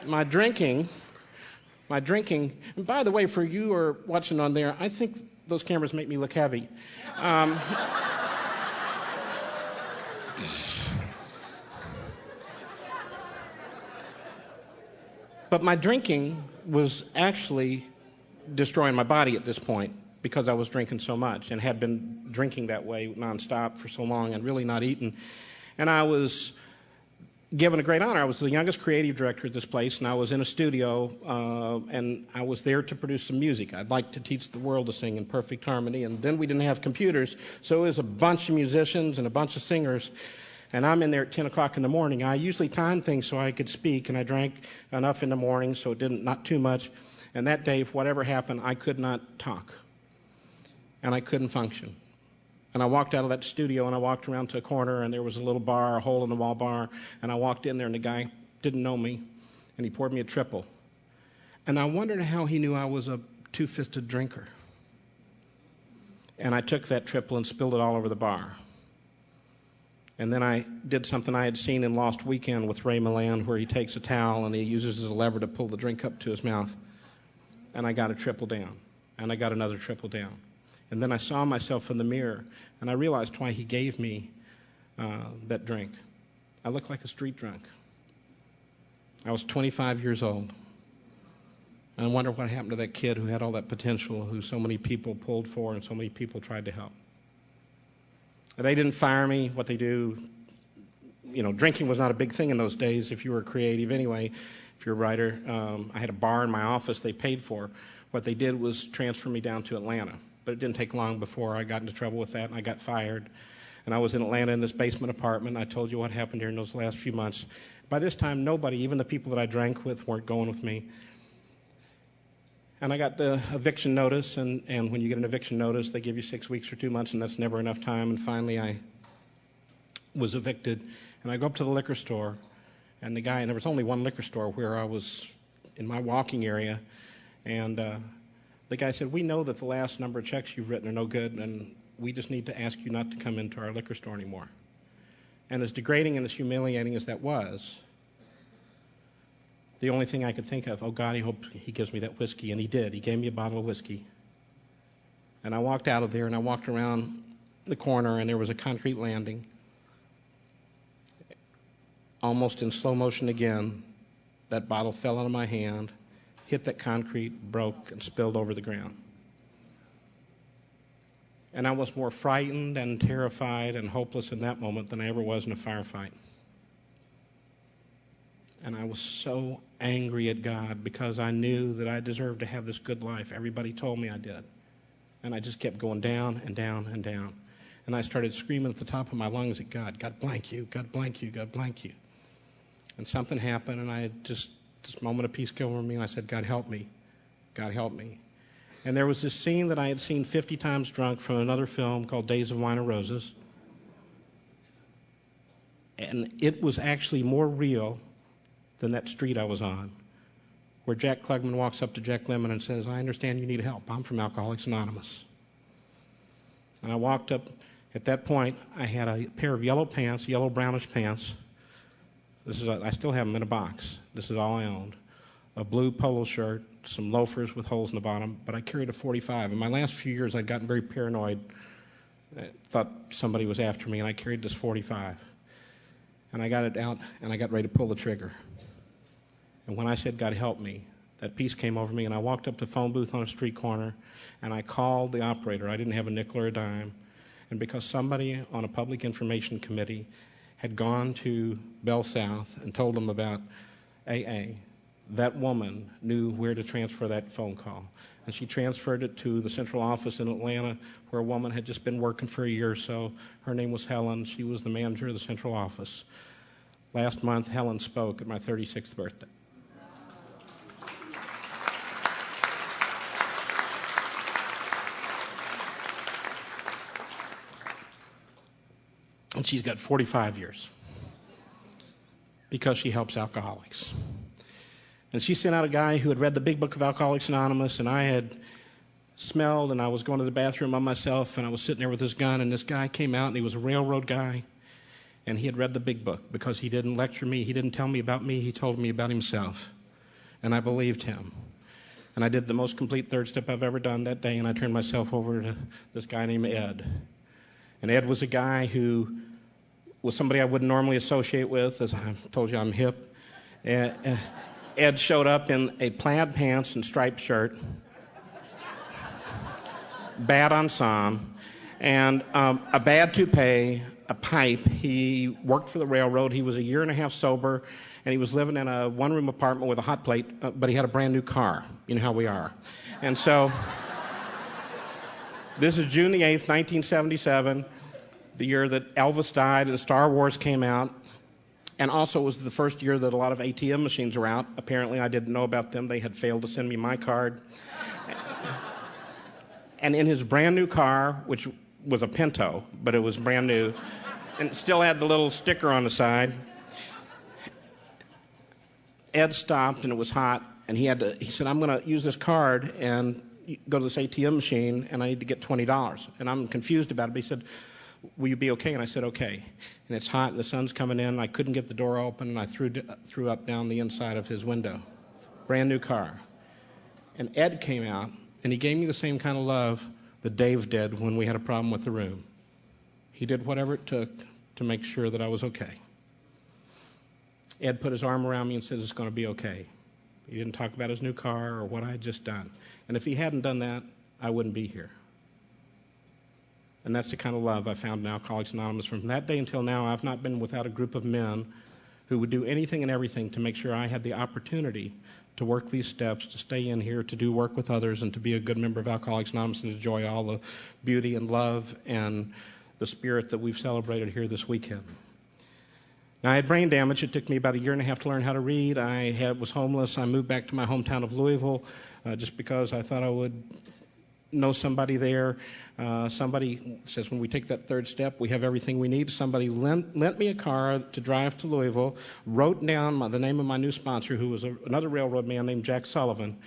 my drinking, and by the way, for you who are watching on there, I think those cameras make me look heavy. But my drinking was actually destroying my body at this point because I was drinking so much and had been drinking that way nonstop for so long and really not eating. And I was given a great honor. I was the youngest creative director at this place, and I was in a studio, and I was there to produce some music. I'd like to teach the world to sing in perfect harmony, and then we didn't have computers, so it was a bunch of musicians and a bunch of singers, and I'm in there at 10 o'clock in the morning. I usually timed things so I could speak, and I drank enough in the morning so it didn't, not too much, and that day, whatever happened, I could not talk, and I couldn't function. And I walked out of that studio, and I walked around to a corner, and there was a little bar, a hole-in-the-wall bar, and I walked in there, and the guy didn't know me, and he poured me a triple. And I wondered how he knew I was a two-fisted drinker. And I took that triple and spilled it all over the bar. And then I did something I had seen in Lost Weekend with Ray Milland, where he takes a towel, and he uses a lever to pull the drink up to his mouth. And I got a triple down, and I got another triple down. And then I saw myself in the mirror, and I realized why he gave me that drink. I looked like a street drunk. I was 25 years old. And I wonder what happened to that kid who had all that potential, who so many people pulled for and so many people tried to help. They didn't fire me. What they do, you know, drinking was not a big thing in those days if you were creative anyway, if you're a writer. I had a bar in my office they paid for. What they did was transfer me down to Atlanta. But it didn't take long before I got into trouble with that, and I got fired. And I was in Atlanta in this basement apartment. I told you what happened here in those last few months. By this time, nobody, even the people that I drank with, weren't going with me. And I got the eviction notice, and when you get an eviction notice, they give you 6 weeks or 2 months, and that's never enough time. And finally, I was evicted. And I go up to the liquor store, and the guy, and there was only one liquor store where I was in my walking area, and the guy said, we know that the last number of checks you've written are no good, and we just need to ask you not to come into our liquor store anymore. And as degrading and as humiliating as that was, the only thing I could think of, oh God, I hope he gives me that whiskey. And he did. He gave me a bottle of whiskey. And I walked out of there, and I walked around the corner, and there was a concrete landing. Almost in slow motion again, that bottle fell out of my hand, hit that concrete, broke, and spilled over the ground. And I was more frightened and terrified and hopeless in that moment than I ever was in a firefight. And I was so angry at God because I knew that I deserved to have this good life. Everybody told me I did. And I just kept going down and down and down. And I started screaming at the top of my lungs at God, God blank you, God blank you, God blank you. And something happened, and I had just this moment of peace came over me, and I said, God help me, God help me. And there was this scene that I had seen 50 times drunk from another film called Days of Wine and Roses. And it was actually more real than that street I was on, where Jack Klugman walks up to Jack Lemmon and says, I understand you need help. I'm from Alcoholics Anonymous. And I walked up. At that point, I had a pair of yellow pants, yellow brownish pants. I still have them in a box. This is all I owned. A blue polo shirt, some loafers with holes in the bottom, but I carried a .45. In my last few years, I'd gotten very paranoid. I thought somebody was after me, and I carried this .45. And I got it out, and I got ready to pull the trigger. And when I said, God help me, that peace came over me, and I walked up to the phone booth on a street corner, and I called the operator. I didn't have a nickel or a dime. And because somebody on a public information committee had gone to Bell South and told them about AA, that woman knew where to transfer that phone call. And she transferred it to the central office in Atlanta, where a woman had just been working for a year or so. Her name was Helen. She was the manager of the central office. Last month, Helen spoke at my 36th birthday. And she's got 45 years because she helps alcoholics. And she sent out a guy who had read the big book of Alcoholics Anonymous, and I had smelled, and I was going to the bathroom by myself, and I was sitting there with his gun, and this guy came out, and he was a railroad guy, and he had read the big book because he didn't lecture me, he didn't tell me about me, he told me about himself. And I believed him. And I did the most complete third step I've ever done that day, and I turned myself over to this guy named Ed. And Ed was a guy who was somebody I wouldn't normally associate with. As I told you, I'm hip. Ed showed up in a plaid pants and striped shirt, bad ensemble, and a bad toupee, a pipe. He worked for the railroad. He was a year and a half sober, and he was living in a one-room apartment with a hot plate, but he had a brand new car. You know how we are. And so this is June the 8th, 1977, the year that Elvis died and Star Wars came out. And also it was the first year that a lot of ATM machines were out. Apparently I didn't know about them. They had failed to send me my card. And in his brand new car, which was a Pinto, but it was brand new, and it still had the little sticker on the side, Ed stopped, and it was hot, and he said, I'm going to use this card and go to this ATM machine, and I need to get $20. And I'm confused about it, but he said, will you be okay? And I said, okay. And it's hot, and the sun's coming in, and I couldn't get the door open, and I threw up down the inside of his window. Brand new car. And Ed came out, and he gave me the same kind of love that Dave did when we had a problem with the room. He did whatever it took to make sure that I was okay. Ed put his arm around me and said, it's going to be okay. He didn't talk about his new car or what I had just done. And if he hadn't done that, I wouldn't be here. And that's the kind of love I found in Alcoholics Anonymous. From that day until now, I've not been without a group of men who would do anything and everything to make sure I had the opportunity to work these steps, to stay in here, to do work with others, and to be a good member of Alcoholics Anonymous and enjoy all the beauty and love and the spirit that we've celebrated here this weekend. Now, I had brain damage. It took me about a year and a half to learn how to read. I was homeless. I moved back to my hometown of Louisville just because I thought I would know somebody there. Somebody says when we take that third step, we have everything we need. Somebody lent me a car to drive to Louisville, wrote down the name of my new sponsor, who was another railroad man named Jack Sullivan,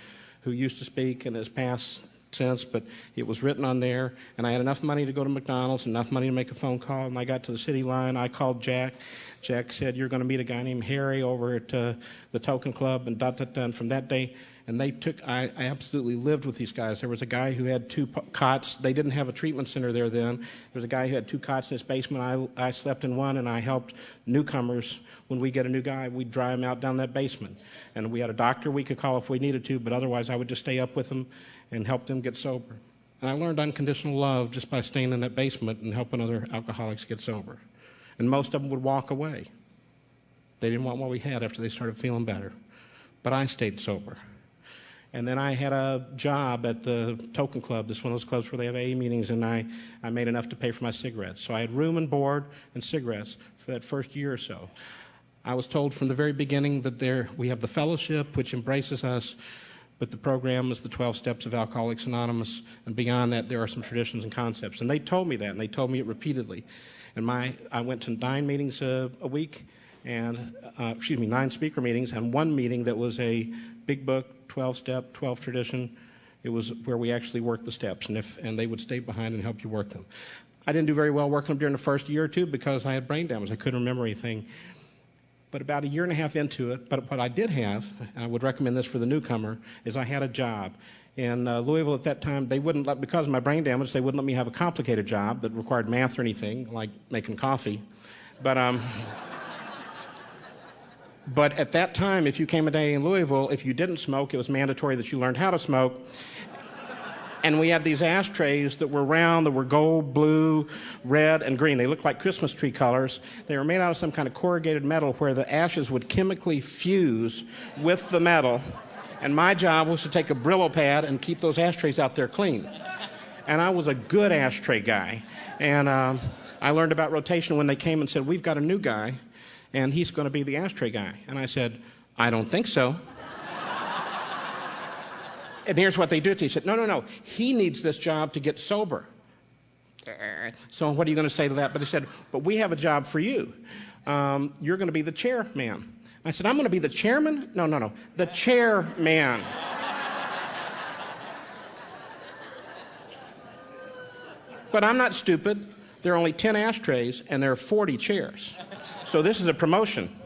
who used to speak and has passed since, but it was written on there. And I had enough money to go to McDonald's, enough money to make a phone call, and I got to the city line. I called Jack. Jack said, you're going to meet a guy named Harry over at the Token Club, and and from that day, and I absolutely lived with these guys. There was a guy who had 2 cots. They didn't have a treatment center there then. There was a guy who had 2 cots in his basement. I slept in one, and I helped newcomers. When we get a new guy, we'd drive him out down that basement. And we had a doctor we could call if we needed to, but otherwise I would just stay up with them and help them get sober. And I learned unconditional love just by staying in that basement and helping other alcoholics get sober. And most of them would walk away. They didn't want what we had after they started feeling better. But I stayed sober. And then I had a job at the Token Club, this one of those clubs where they have AA meetings, and I made enough to pay for my cigarettes. So I had room and board and cigarettes for that first year or so. I was told from the very beginning that we have the fellowship, which embraces us, but the program is the 12 Steps of Alcoholics Anonymous, and beyond that there are some traditions and concepts. And they told me that, and they told me it repeatedly. And I went to 9 meetings a week, and 9 speaker meetings, and 1 meeting that was a big book, 12-step, 12 tradition. It was where we actually worked the steps, and they would stay behind and help you work them. I didn't do very well working them during the first year or two because I had brain damage. I couldn't remember anything. But about a year and a half into it, but what I did have, and I would recommend this for the newcomer, is I had a job. In Louisville at that time, they wouldn't let, because of my brain damage, they wouldn't let me have a complicated job that required math or anything, like making coffee. But at that time, if you came a day in Louisville, if you didn't smoke, it was mandatory that you learned how to smoke. And we had these ashtrays that were round, that were gold, blue, red, and green. They looked like Christmas tree colors. They were made out of some kind of corrugated metal where the ashes would chemically fuse with the metal. And my job was to take a Brillo pad and keep those ashtrays out there clean. And I was a good ashtray guy. And I learned about rotation when they came and said, "We've got a new guy, and he's going to be the ashtray guy." And I said, "I don't think so." And here's what they do to you. He said, no, he needs this job to get sober. So what are you going to say to that? But he said, "But we have a job for you. You're going to be the chairman." I said, "I'm going to be the chairman?" No, the chairman. But I'm not stupid. There are only 10 ashtrays, and there are 40 chairs. So this is a promotion.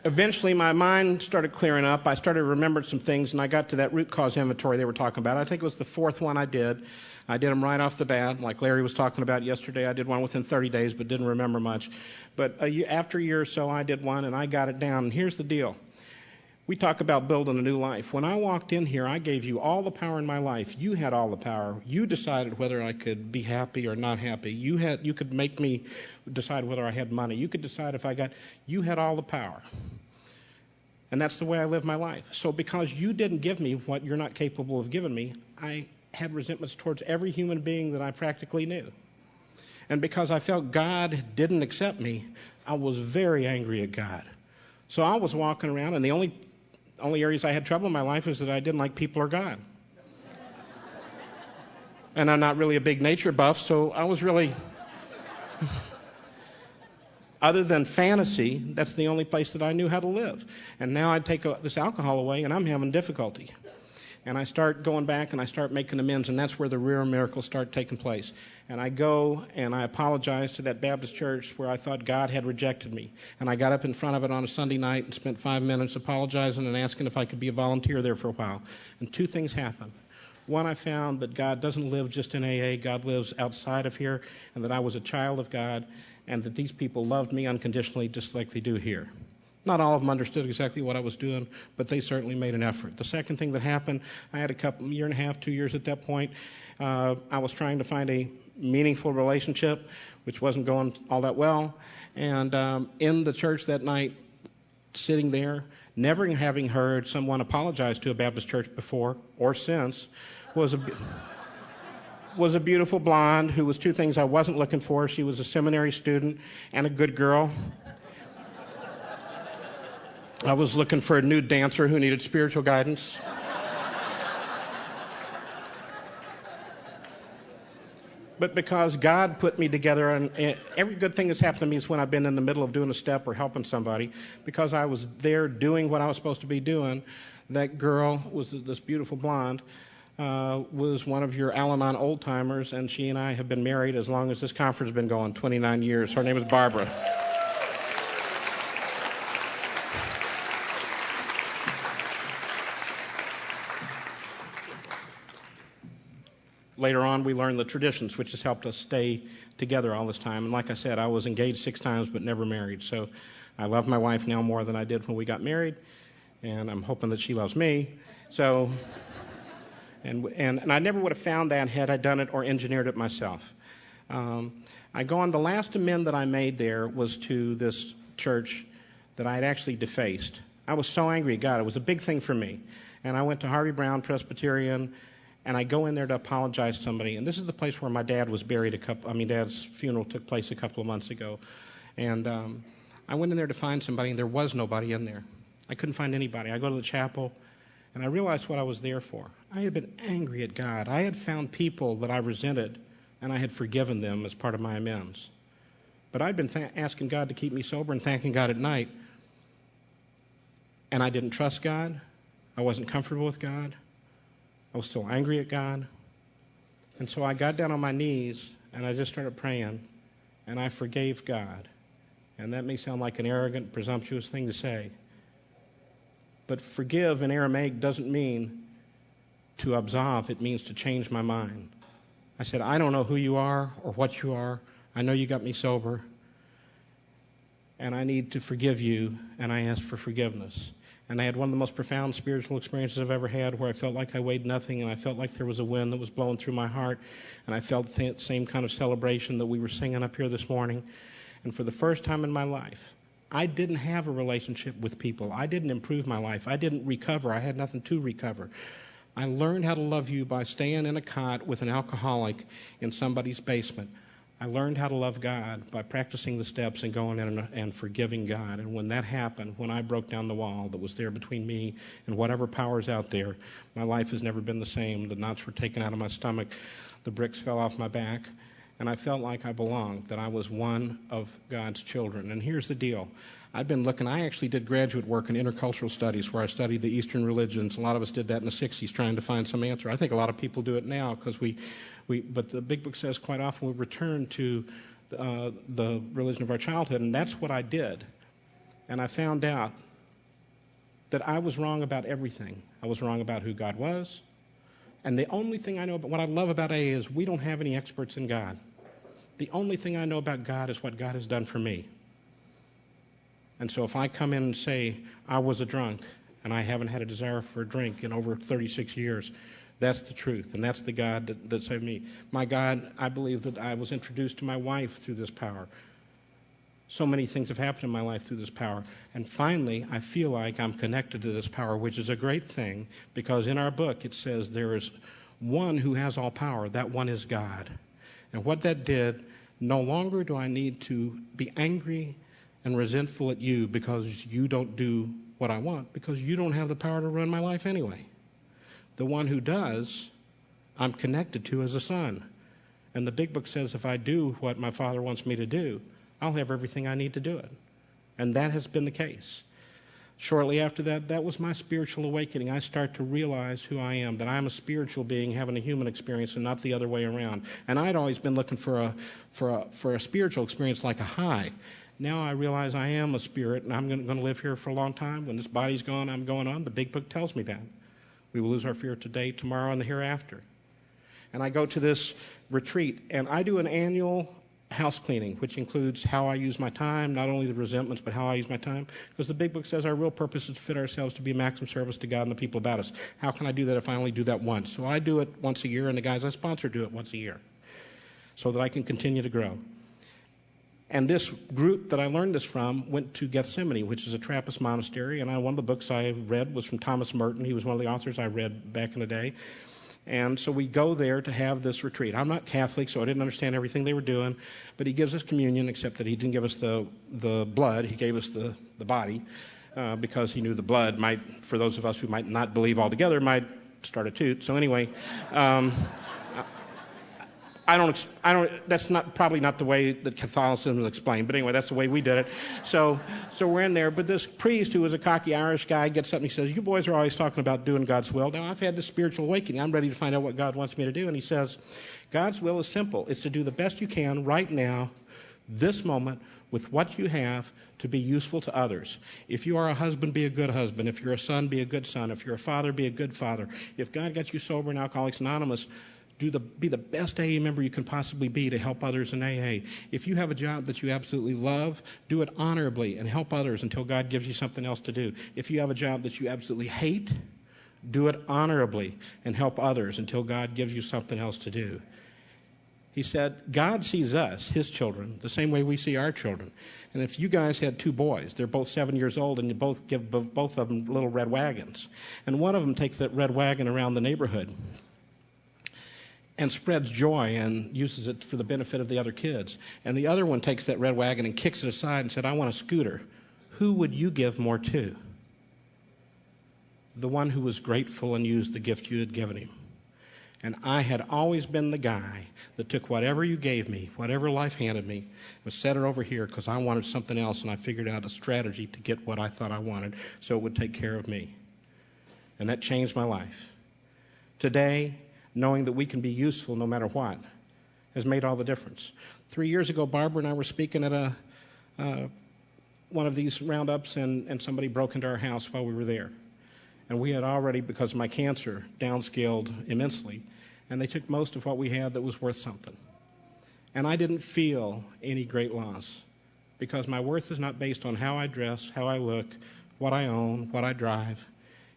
Eventually, my mind started clearing up. I started remembering some things, and I got to that root cause inventory they were talking about. I think it was the 4th one I did. I did them right off the bat, like Larry was talking about yesterday. I did one within 30 days, but didn't remember much. But after a year or so, I did one, and I got it down. And here's the deal. We talk about building a new life. When I walked in here, I gave you all the power in my life. You had all the power. You decided whether I could be happy or not happy. You could make me decide whether I had money. You could decide if you had all the power. And that's the way I live my life. So because you didn't give me what you're not capable of giving me, I had resentments towards every human being that I practically knew. And because I felt God didn't accept me, I was very angry at God. So I was walking around, and the only areas I had trouble in my life is that I didn't like people or God. And I'm not really a big nature buff, so I was really... Other than fantasy, that's the only place that I knew how to live. And now I take this alcohol away, and I'm having difficulty. And I start going back, and I start making amends, and that's where the real miracles start taking place. And I go, and I apologize to that Baptist church where I thought God had rejected me. And I got up in front of it on a Sunday night and spent 5 minutes apologizing and asking if I could be a volunteer there for a while. And 2 things happened. One, I found that God doesn't live just in AA. God lives outside of here, and that I was a child of God, and that these people loved me unconditionally just like they do here. Not all of them understood exactly what I was doing, but they certainly made an effort. The second thing that happened, I had a year and a half, 2 years at that point. I was trying to find a meaningful relationship, which wasn't going all that well. And in the church that night, sitting there, never having heard someone apologize to a Baptist church before or since, was a beautiful blonde who was 2 things I wasn't looking for. She was a seminary student and a good girl. I was looking for a nude dancer who needed spiritual guidance. But because God put me together, and every good thing that's happened to me is when I've been in the middle of doing a step or helping somebody, because I was there doing what I was supposed to be doing. That girl was this beautiful blonde. Was one of your Al-Anon old-timers, and she and I have been married as long as this conference has been going, 29 years. Her name is Barbara. Later on, we learned the traditions, which has helped us stay together all this time. And like I said, I was engaged 6 times but never married. So I love my wife now more than I did when we got married, and I'm hoping that she loves me. So, and I never would have found that had I done it or engineered it myself. I go on, the last amend that I made there was to this church that I had actually defaced. I was so angry at God. It was a big thing for me. And I went to Harvey Brown Presbyterian, and I go in there to apologize to somebody. And this is the place where my dad was buried Dad's funeral took place a couple of months ago. And I went in there to find somebody, and there was nobody in there. I couldn't find anybody. I go to the chapel, and I realized what I was there for. I had been angry at God. I had found people that I resented, and I had forgiven them as part of my amends. But I'd been asking God to keep me sober and thanking God at night, and I didn't trust God. I wasn't comfortable with God. I was still angry at God. And so I got down on my knees, and I just started praying, and I forgave God. And that may sound like an arrogant, presumptuous thing to say. But forgive in Aramaic doesn't mean to absolve. It means to change my mind. I said, I don't know who you are or what you are. I know you got me sober. And I need to forgive you. And I asked for forgiveness. And I had one of the most profound spiritual experiences I've ever had, where I felt like I weighed nothing, and I felt like there was a wind that was blowing through my heart. And I felt the same kind of celebration that we were singing up here this morning. And for the first time in my life, I didn't have a relationship with people. I didn't improve my life. I didn't recover. I had nothing to recover. I learned how to love you by staying in a cot with an alcoholic in somebody's basement. I learned how to love God by practicing the steps and going in and forgiving God. And when that happened, when I broke down the wall that was there between me and whatever power's out there, my life has never been the same. The knots were taken out of my stomach. The bricks fell off my back. And I felt like I belonged, that I was one of God's children. And here's the deal. I've been looking, I actually did graduate work in intercultural studies where I studied the Eastern religions. A lot of us did that in the 60s trying to find some answer. I think a lot of people do it now because but the Big Book says quite often we return to the religion of our childhood, and that's what I did. And I found out that I was wrong about everything. I was wrong about who God was. And the only thing I know about, what I love about AA is we don't have any experts in God. The only thing I know about God is what God has done for me. And so if I come in and say, I was a drunk and I haven't had a desire for a drink in over 36 years, that's the truth, and that's the God that saved me. My God, I believe that I was introduced to my wife through this power. So many things have happened in my life through this power. And finally, I feel like I'm connected to this power, which is a great thing, because in our book it says there is one who has all power. That one is God. And what that did, no longer do I need to be angry and resentful at you because you don't do what I want, because you don't have the power to run my life anyway. The one who does, I'm connected to as a son. And the Big Book says if I do what my Father wants me to do, I'll have everything I need to do it. And that has been the case. Shortly after that, that was my spiritual awakening. I start to realize who I am, that I'm a spiritual being having a human experience and not the other way around. And I'd always been looking for a spiritual experience like a high. Now I realize I am a spirit, and I'm going to live here for a long time. When this body's gone, I'm going on. The Big Book tells me that. We will lose our fear today, tomorrow, and the hereafter. And I go to this retreat, and I do an annual house cleaning, which includes how I use my time, not only the resentments, but how I use my time. Because the Big Book says our real purpose is to fit ourselves to be a maximum service to God and the people about us. How can I do that if I only do that once? So I do it once a year, and the guys I sponsor do it once a year so that I can continue to grow. And this group that I learned this from went to Gethsemane, which is a Trappist monastery, and one of the books I read was from Thomas Merton. He was one of the authors I read back in the day. And so we go there to have this retreat. I'm not Catholic, so I didn't understand everything they were doing, but he gives us communion, except that he didn't give us the blood. He gave us the body because he knew the blood might, for those of us who might not believe altogether, might start a toot. So anyway, that's probably not the way that Catholicism is explained, but anyway, that's the way we did it. So we're in there, but this priest, who was a cocky Irish guy, gets up and he says, you boys are always talking about doing God's will. Now, I've had this spiritual awakening. I'm ready to find out what God wants me to do. And he says, God's will is simple. It's to do the best you can right now, this moment, with what you have to be useful to others. If you are a husband, be a good husband. If you're a son, be a good son. If you're a father, be a good father. If God got you sober in Alcoholics Anonymous, be the best AA member you can possibly be to help others in AA. If you have a job that you absolutely love, do it honorably and help others until God gives you something else to do. If you have a job that you absolutely hate, Do it honorably and help others until God gives you something else to do. He said, God sees us, his children, the same way we see our children. And if you guys had 2 boys, they're both 7 years old, and you both give both of them little red wagons. And one of them takes that red wagon around the neighborhood and spreads joy and uses it for the benefit of the other kids. And the other one takes that red wagon and kicks it aside and said, I want a scooter. Who would you give more to? The one who was grateful and used the gift you had given him. And I had always been the guy that took whatever you gave me, whatever life handed me, and set it over here because I wanted something else, and I figured out a strategy to get what I thought I wanted so it would take care of me. And that changed my life. Today, knowing that we can be useful no matter what has made all the difference. 3 years ago, Barbara and I were speaking at one of these roundups, and somebody broke into our house while we were there. And we had already, because of my cancer, downscaled immensely. And they took most of what we had that was worth something. And I didn't feel any great loss, because my worth is not based on how I dress, how I look, what I own, what I drive.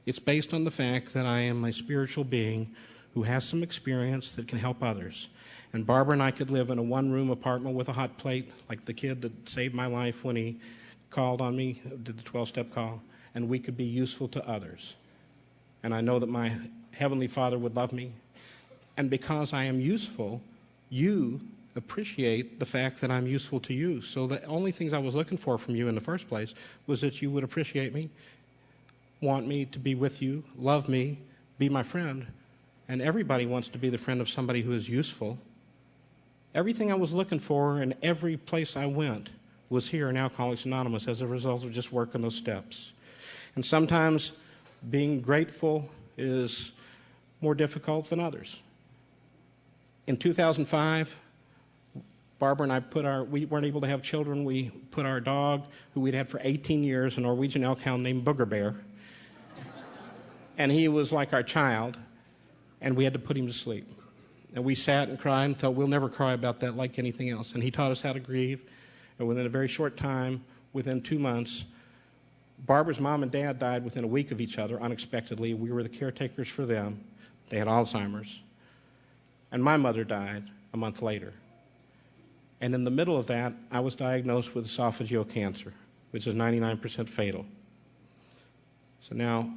It's based on the fact that I am a spiritual being who has some experience that can help others. And Barbara and I could live in a one-room apartment with a hot plate, like the kid that saved my life when he called on me, did the 12-step call, and we could be useful to others. And I know that my Heavenly Father would love me. And because I am useful, you appreciate the fact that I'm useful to you. So the only things I was looking for from you in the first place was that you would appreciate me, want me to be with you, love me, be my friend. And everybody wants to be the friend of somebody who is useful. Everything I was looking for in every place I went was here in Alcoholics Anonymous as a result of just working those steps. And sometimes being grateful is more difficult than others. In 2005, Barbara and I we weren't able to have children. We put our dog, who we'd had for 18 years, a Norwegian elk hound named Booger Bear. And he was like our child, and we had to put him to sleep. And we sat and cried and thought, we'll never cry about that like anything else. And he taught us how to grieve. And within a very short time, within 2 months, Barbara's mom and dad died within a week of each other unexpectedly. We were the caretakers for them. They had Alzheimer's. And my mother died a month later. And in the middle of that, I was diagnosed with esophageal cancer, which is 99% fatal. So now,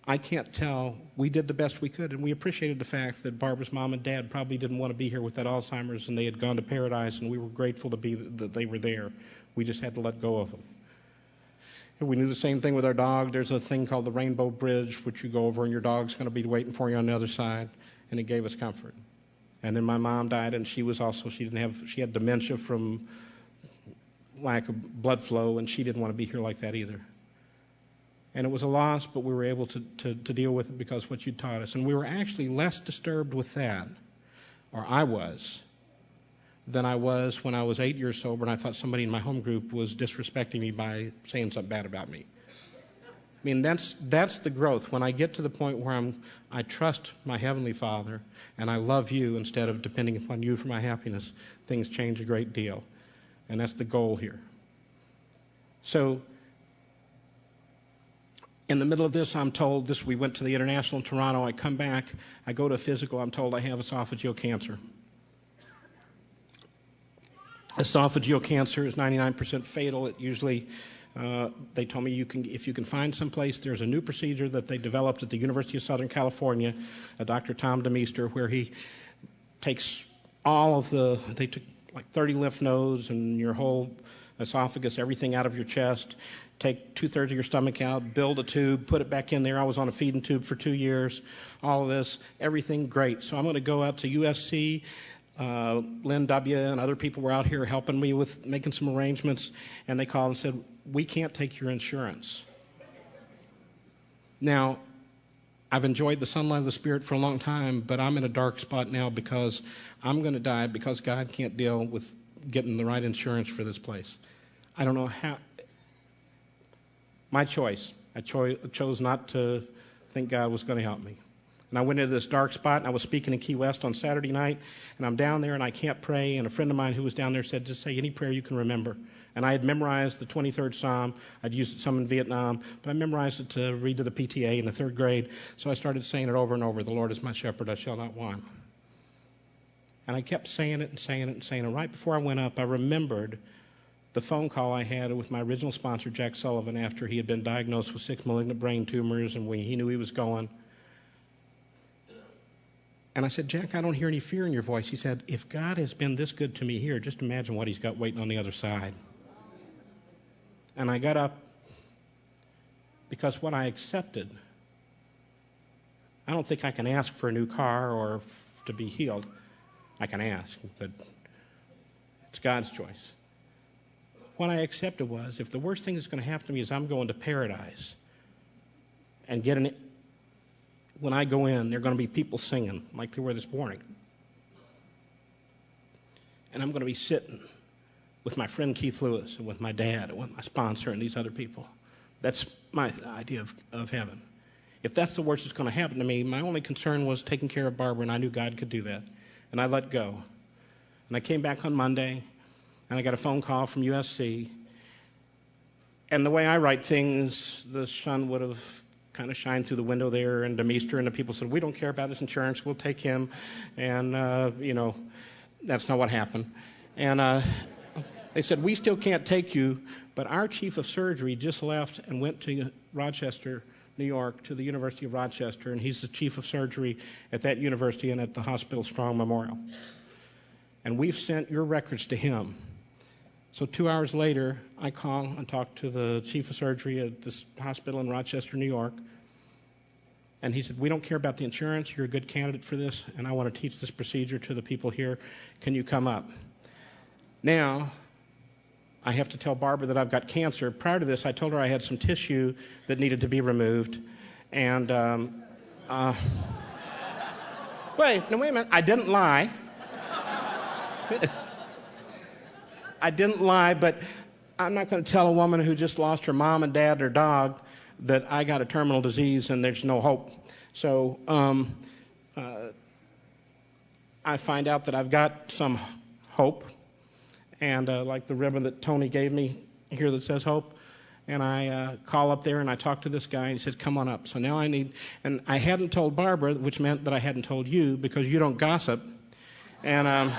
I can't tell. We did the best we could, and we appreciated the fact that Barbara's mom and dad probably didn't want to be here with that Alzheimer's, and they had gone to paradise, and we were grateful that they were there. We just had to let go of them. And we knew the same thing with our dog. There's a thing called the Rainbow Bridge, which you go over, and your dog's going to be waiting for you on the other side, and it gave us comfort. And then my mom died, and she had dementia from lack of blood flow, and she didn't want to be here like that either. And it was a loss, but we were able to deal with it because of what you taught us. And we were actually less disturbed with that, or I was, than I was when I was 8 years sober and I thought somebody in my home group was disrespecting me by saying something bad about me. I mean, that's the growth. When I get to the point where I trust my Heavenly Father and I love you instead of depending upon you for my happiness, things change a great deal. And that's the goal here. So, in the middle of this, I'm told we went to the International in Toronto. I come back, I go to a physical, I'm told I have esophageal cancer. Esophageal cancer is 99% fatal. It usually, they told me if you can find someplace, there's a new procedure that they developed at the University of Southern California, Dr. Tom DeMeester, where he takes they took like 30 lymph nodes and your whole esophagus, everything out of your chest, take 2/3 of your stomach out, build a tube, put it back in there. I was on a feeding tube for 2 years, all of this, everything great. So I'm going to go out to USC. Lynn W. and other people were out here helping me with making some arrangements, and they called and said, we can't take your insurance. Now, I've enjoyed the sunlight of the Spirit for a long time, but I'm in a dark spot now because I'm going to die because God can't deal with getting the right insurance for this place. I don't know how. My choice. I chose not to think God was going to help me. And I went into this dark spot, and I was speaking in Key West on Saturday night, and I'm down there, and I can't pray, and a friend of mine who was down there said, just say any prayer you can remember. And I had memorized the 23rd Psalm. I'd used it some in Vietnam, but I memorized it to read to the PTA in the 3rd grade. So I started saying it over and over, "The Lord is my shepherd, I shall not want." And I kept saying it and saying it and saying it. Right before I went up, I remembered the phone call I had with my original sponsor, Jack Sullivan, after he had been diagnosed with 6 malignant brain tumors and when he knew he was going. And I said, "Jack, I don't hear any fear in your voice." He said, "If God has been this good to me here, just imagine what he's got waiting on the other side." And I got up because what I accepted, I don't think I can ask for a new car or to be healed. I can ask, but it's God's choice. What I accepted was, if the worst thing that's going to happen to me is I'm going to paradise and when I go in, there are going to be people singing like they were this morning. And I'm going to be sitting with my friend Keith Lewis and with my dad and with my sponsor and these other people. That's my idea of heaven. If that's the worst that's going to happen to me, my only concern was taking care of Barbara, and I knew God could do that. And I let go. And I came back on Monday, and I got a phone call from USC. And the way I write things, the sun would have kind of shined through the window there in Demeester, and the people said, "We don't care about his insurance, we'll take him." And, that's not what happened. And they said, "We still can't take you, but our chief of surgery just left and went to Rochester, New York, to the University of Rochester, and he's the chief of surgery at that university and at the Hospital Strong Memorial. And we've sent your records to him." So 2 hours later, I call and talk to the chief of surgery at this hospital in Rochester, New York. And he said, "We don't care about the insurance. You're a good candidate for this, and I want to teach this procedure to the people here. Can you come up?" Now, I have to tell Barbara that I've got cancer. Prior to this, I told her I had some tissue that needed to be removed. And, wait a minute. I didn't lie. I didn't lie, but I'm not going to tell a woman who just lost her mom and dad and her dog that I got a terminal disease and there's no hope. So I find out that I've got some hope, and like the ribbon that Tony gave me here that says hope, and I call up there and I talk to this guy, and he says, "Come on up." So now and I hadn't told Barbara, which meant that I hadn't told you because you don't gossip. And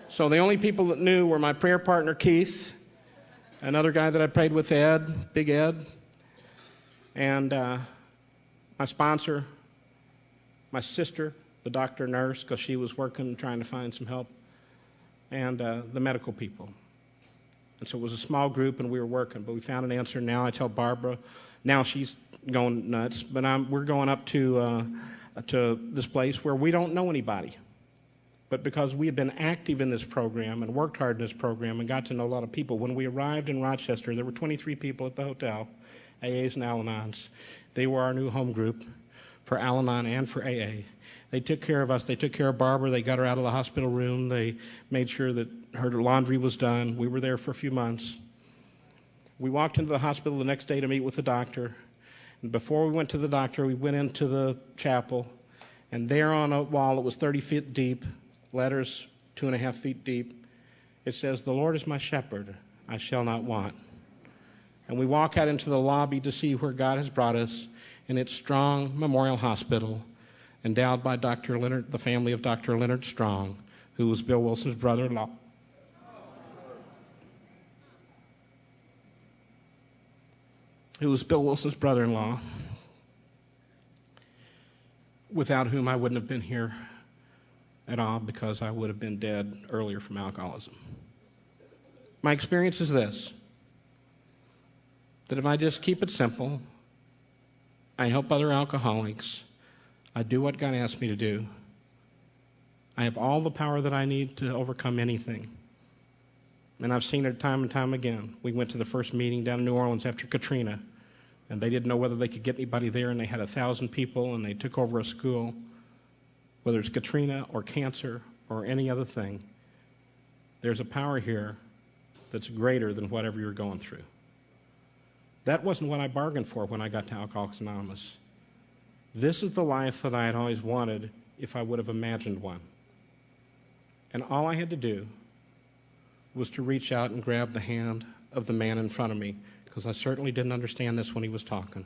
so the only people that knew were my prayer partner, Keith, another guy that I prayed with, Ed, Big Ed, and my sponsor, my sister, the doctor nurse, because she was working trying to find some help, and the medical people. And so it was a small group, and we were working, but we found an answer. Now I tell Barbara. Now she's going nuts, but we're going up to this place where we don't know anybody. But because we had been active in this program and worked hard in this program and got to know a lot of people, when we arrived in Rochester, there were 23 people at the hotel, AAs and Al-Anons. They were our new home group for Al-Anon and for AA. They took care of us. They took care of Barbara. They got her out of the hospital room. They made sure that her laundry was done. We were there for a few months. We walked into the hospital the next day to meet with the doctor. And before we went to the doctor, we went into the chapel. And there on a wall, it was 30 feet deep, letters 2.5 feet deep. It says, "The Lord is my shepherd, I shall not want." And we walk out into the lobby to see where God has brought us, and it's Strong Memorial Hospital, endowed by Dr. Leonard, the family of Dr. Leonard Strong, who was Bill Wilson's brother-in-law. Without whom I wouldn't have been here at all, because I would have been dead earlier from alcoholism. My experience is this, that if I just keep it simple, I help other alcoholics, I do what God asked me to do, I have all the power that I need to overcome anything. And I've seen it time and time again. We went to the first meeting down in New Orleans after Katrina, and they didn't know whether they could get anybody there, and they had 1,000 people, and they took over a school. Whether it's Katrina or cancer or any other thing, there's a power here that's greater than whatever you're going through. That wasn't what I bargained for when I got to Alcoholics Anonymous. This is the life that I had always wanted if I would have imagined one. And all I had to do was to reach out and grab the hand of the man in front of me, because I certainly didn't understand this when he was talking.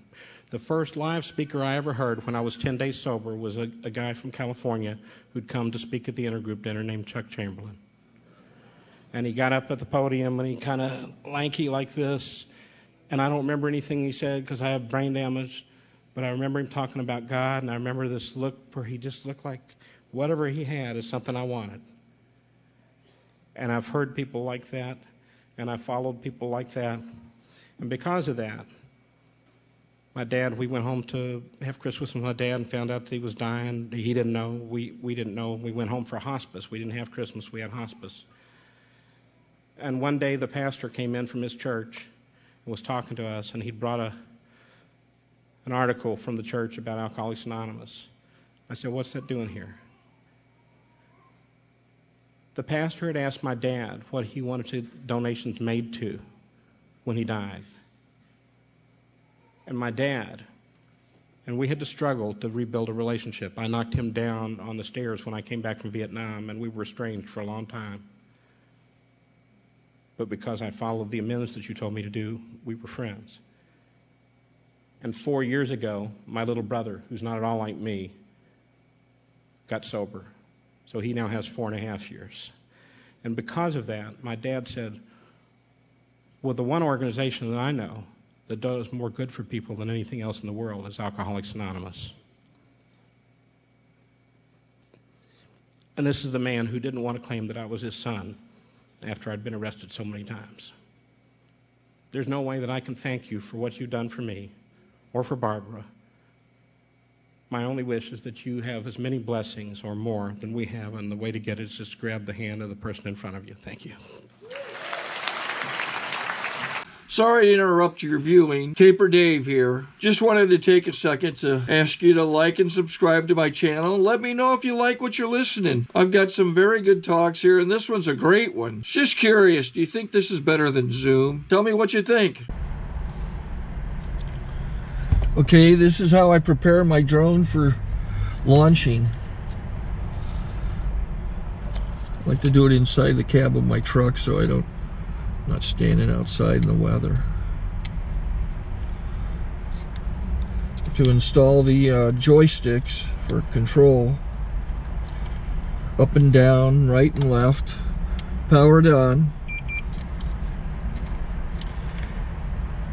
The first live speaker I ever heard when I was 10 days sober was a guy from California who'd come to speak at the intergroup dinner named Chuck Chamberlain. And he got up at the podium and he kind of lanky like this, and I don't remember anything he said because I have brain damage, but I remember him talking about God, and I remember this look where he just looked like whatever he had is something I wanted. And I've heard people like that, and I've followed people like that. And because of that, my dad, we went home to have Christmas with my dad and found out that he was dying. He didn't know. We didn't know. We went home for hospice. We didn't have Christmas. We had hospice. And one day the pastor came in from his church and was talking to us, and he'd brought an article from the church about Alcoholics Anonymous. I said, "What's that doing here?" The pastor had asked my dad what he wanted donations made to when he died. And my dad, and we had to struggle to rebuild a relationship. I knocked him down on the stairs when I came back from Vietnam, and we were estranged for a long time. But because I followed the amendments that you told me to do, we were friends. And 4 years ago, my little brother, who's not at all like me, got sober. So he now has 4.5 years. And because of that, my dad said, well, the one organization that I know that does more good for people than anything else in the world is Alcoholics Anonymous. And this is the man who didn't want to claim that I was his son after I'd been arrested so many times. There's no way that I can thank you for what you've done for me or for Barbara. My only wish is that you have as many blessings or more than we have, and the way to get it is just grab the hand of the person in front of you. Thank you. Sorry to interrupt your viewing. Taper Dave here. Just wanted to take a second to ask you to like and subscribe to my channel. Let me know if you like what you're listening. I've got some very good talks here, and this one's a great one. Just curious, do you think this is better than Zoom? Tell me what you think. Okay, this is how I prepare my drone for launching. I like to do it inside the cab of my truck so I'm not standing outside in the weather. To install the joysticks for control, up and down, right and left, powered on.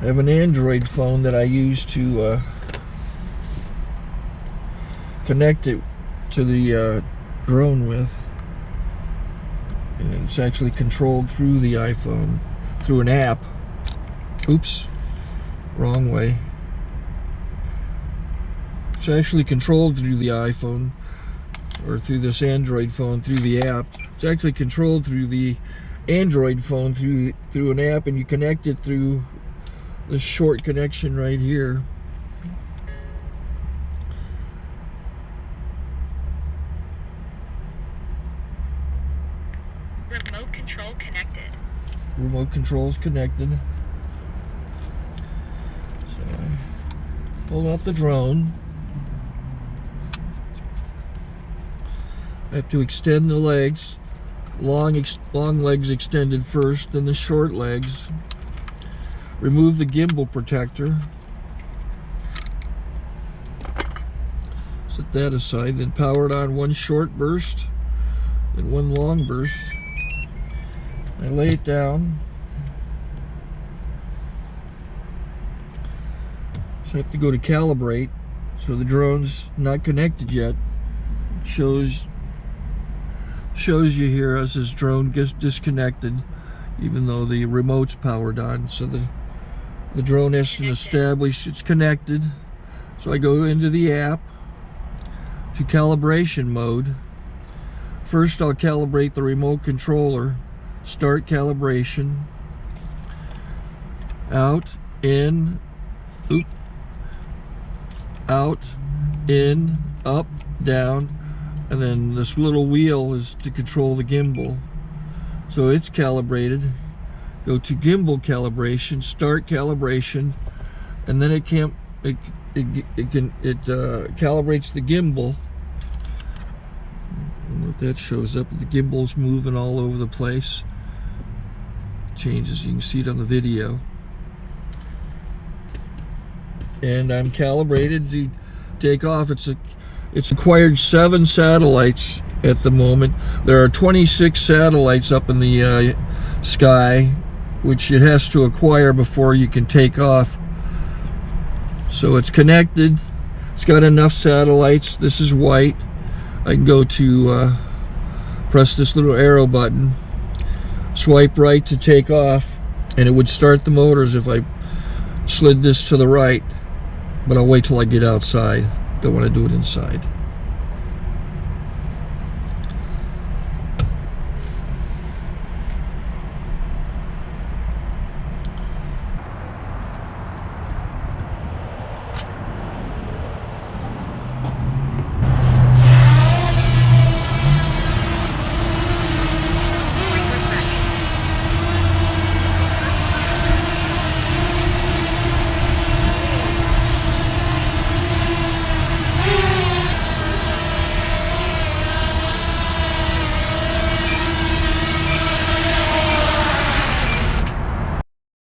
I have an Android phone that I use to connect it to the drone with. And it's actually controlled through the iPhone, through an app. Oops, wrong way. It's actually controlled through the iPhone, or through this Android phone, through the app. It's actually controlled through the Android phone, through an app, and you connect it through this short connection right here. Remote control connected. Remote control's connected. So I pull out the drone. I have to extend the legs. Long legs extended first, then the short legs. Remove the gimbal protector. Set that aside, then power it on one short burst, then one long burst. I lay it down. So I have to go to calibrate. So the drone's not connected yet. It shows you here as this drone gets disconnected, even though the remote's powered on. So the drone has to establish it's connected. So I go into the app to calibration mode. First I'll calibrate the remote controller. Start calibration. Out, in, out, in, up, down, and then this little wheel is to control the gimbal. So it's calibrated. Go to gimbal calibration, start calibration, and then it calibrates the gimbal. what that shows up. The gimbal's moving all over the place. Changes, you can see it on the video. And I'm calibrated to take off. It's acquired 7 satellites at the moment. There are 26 satellites up in the sky, which it has to acquire before you can take off. So it's connected. It's got enough satellites. This is white. I can go to press this little arrow button, swipe right to take off, and it would start the motors if I slid this to the right. But I'll wait till I get outside. Don't want to do it inside.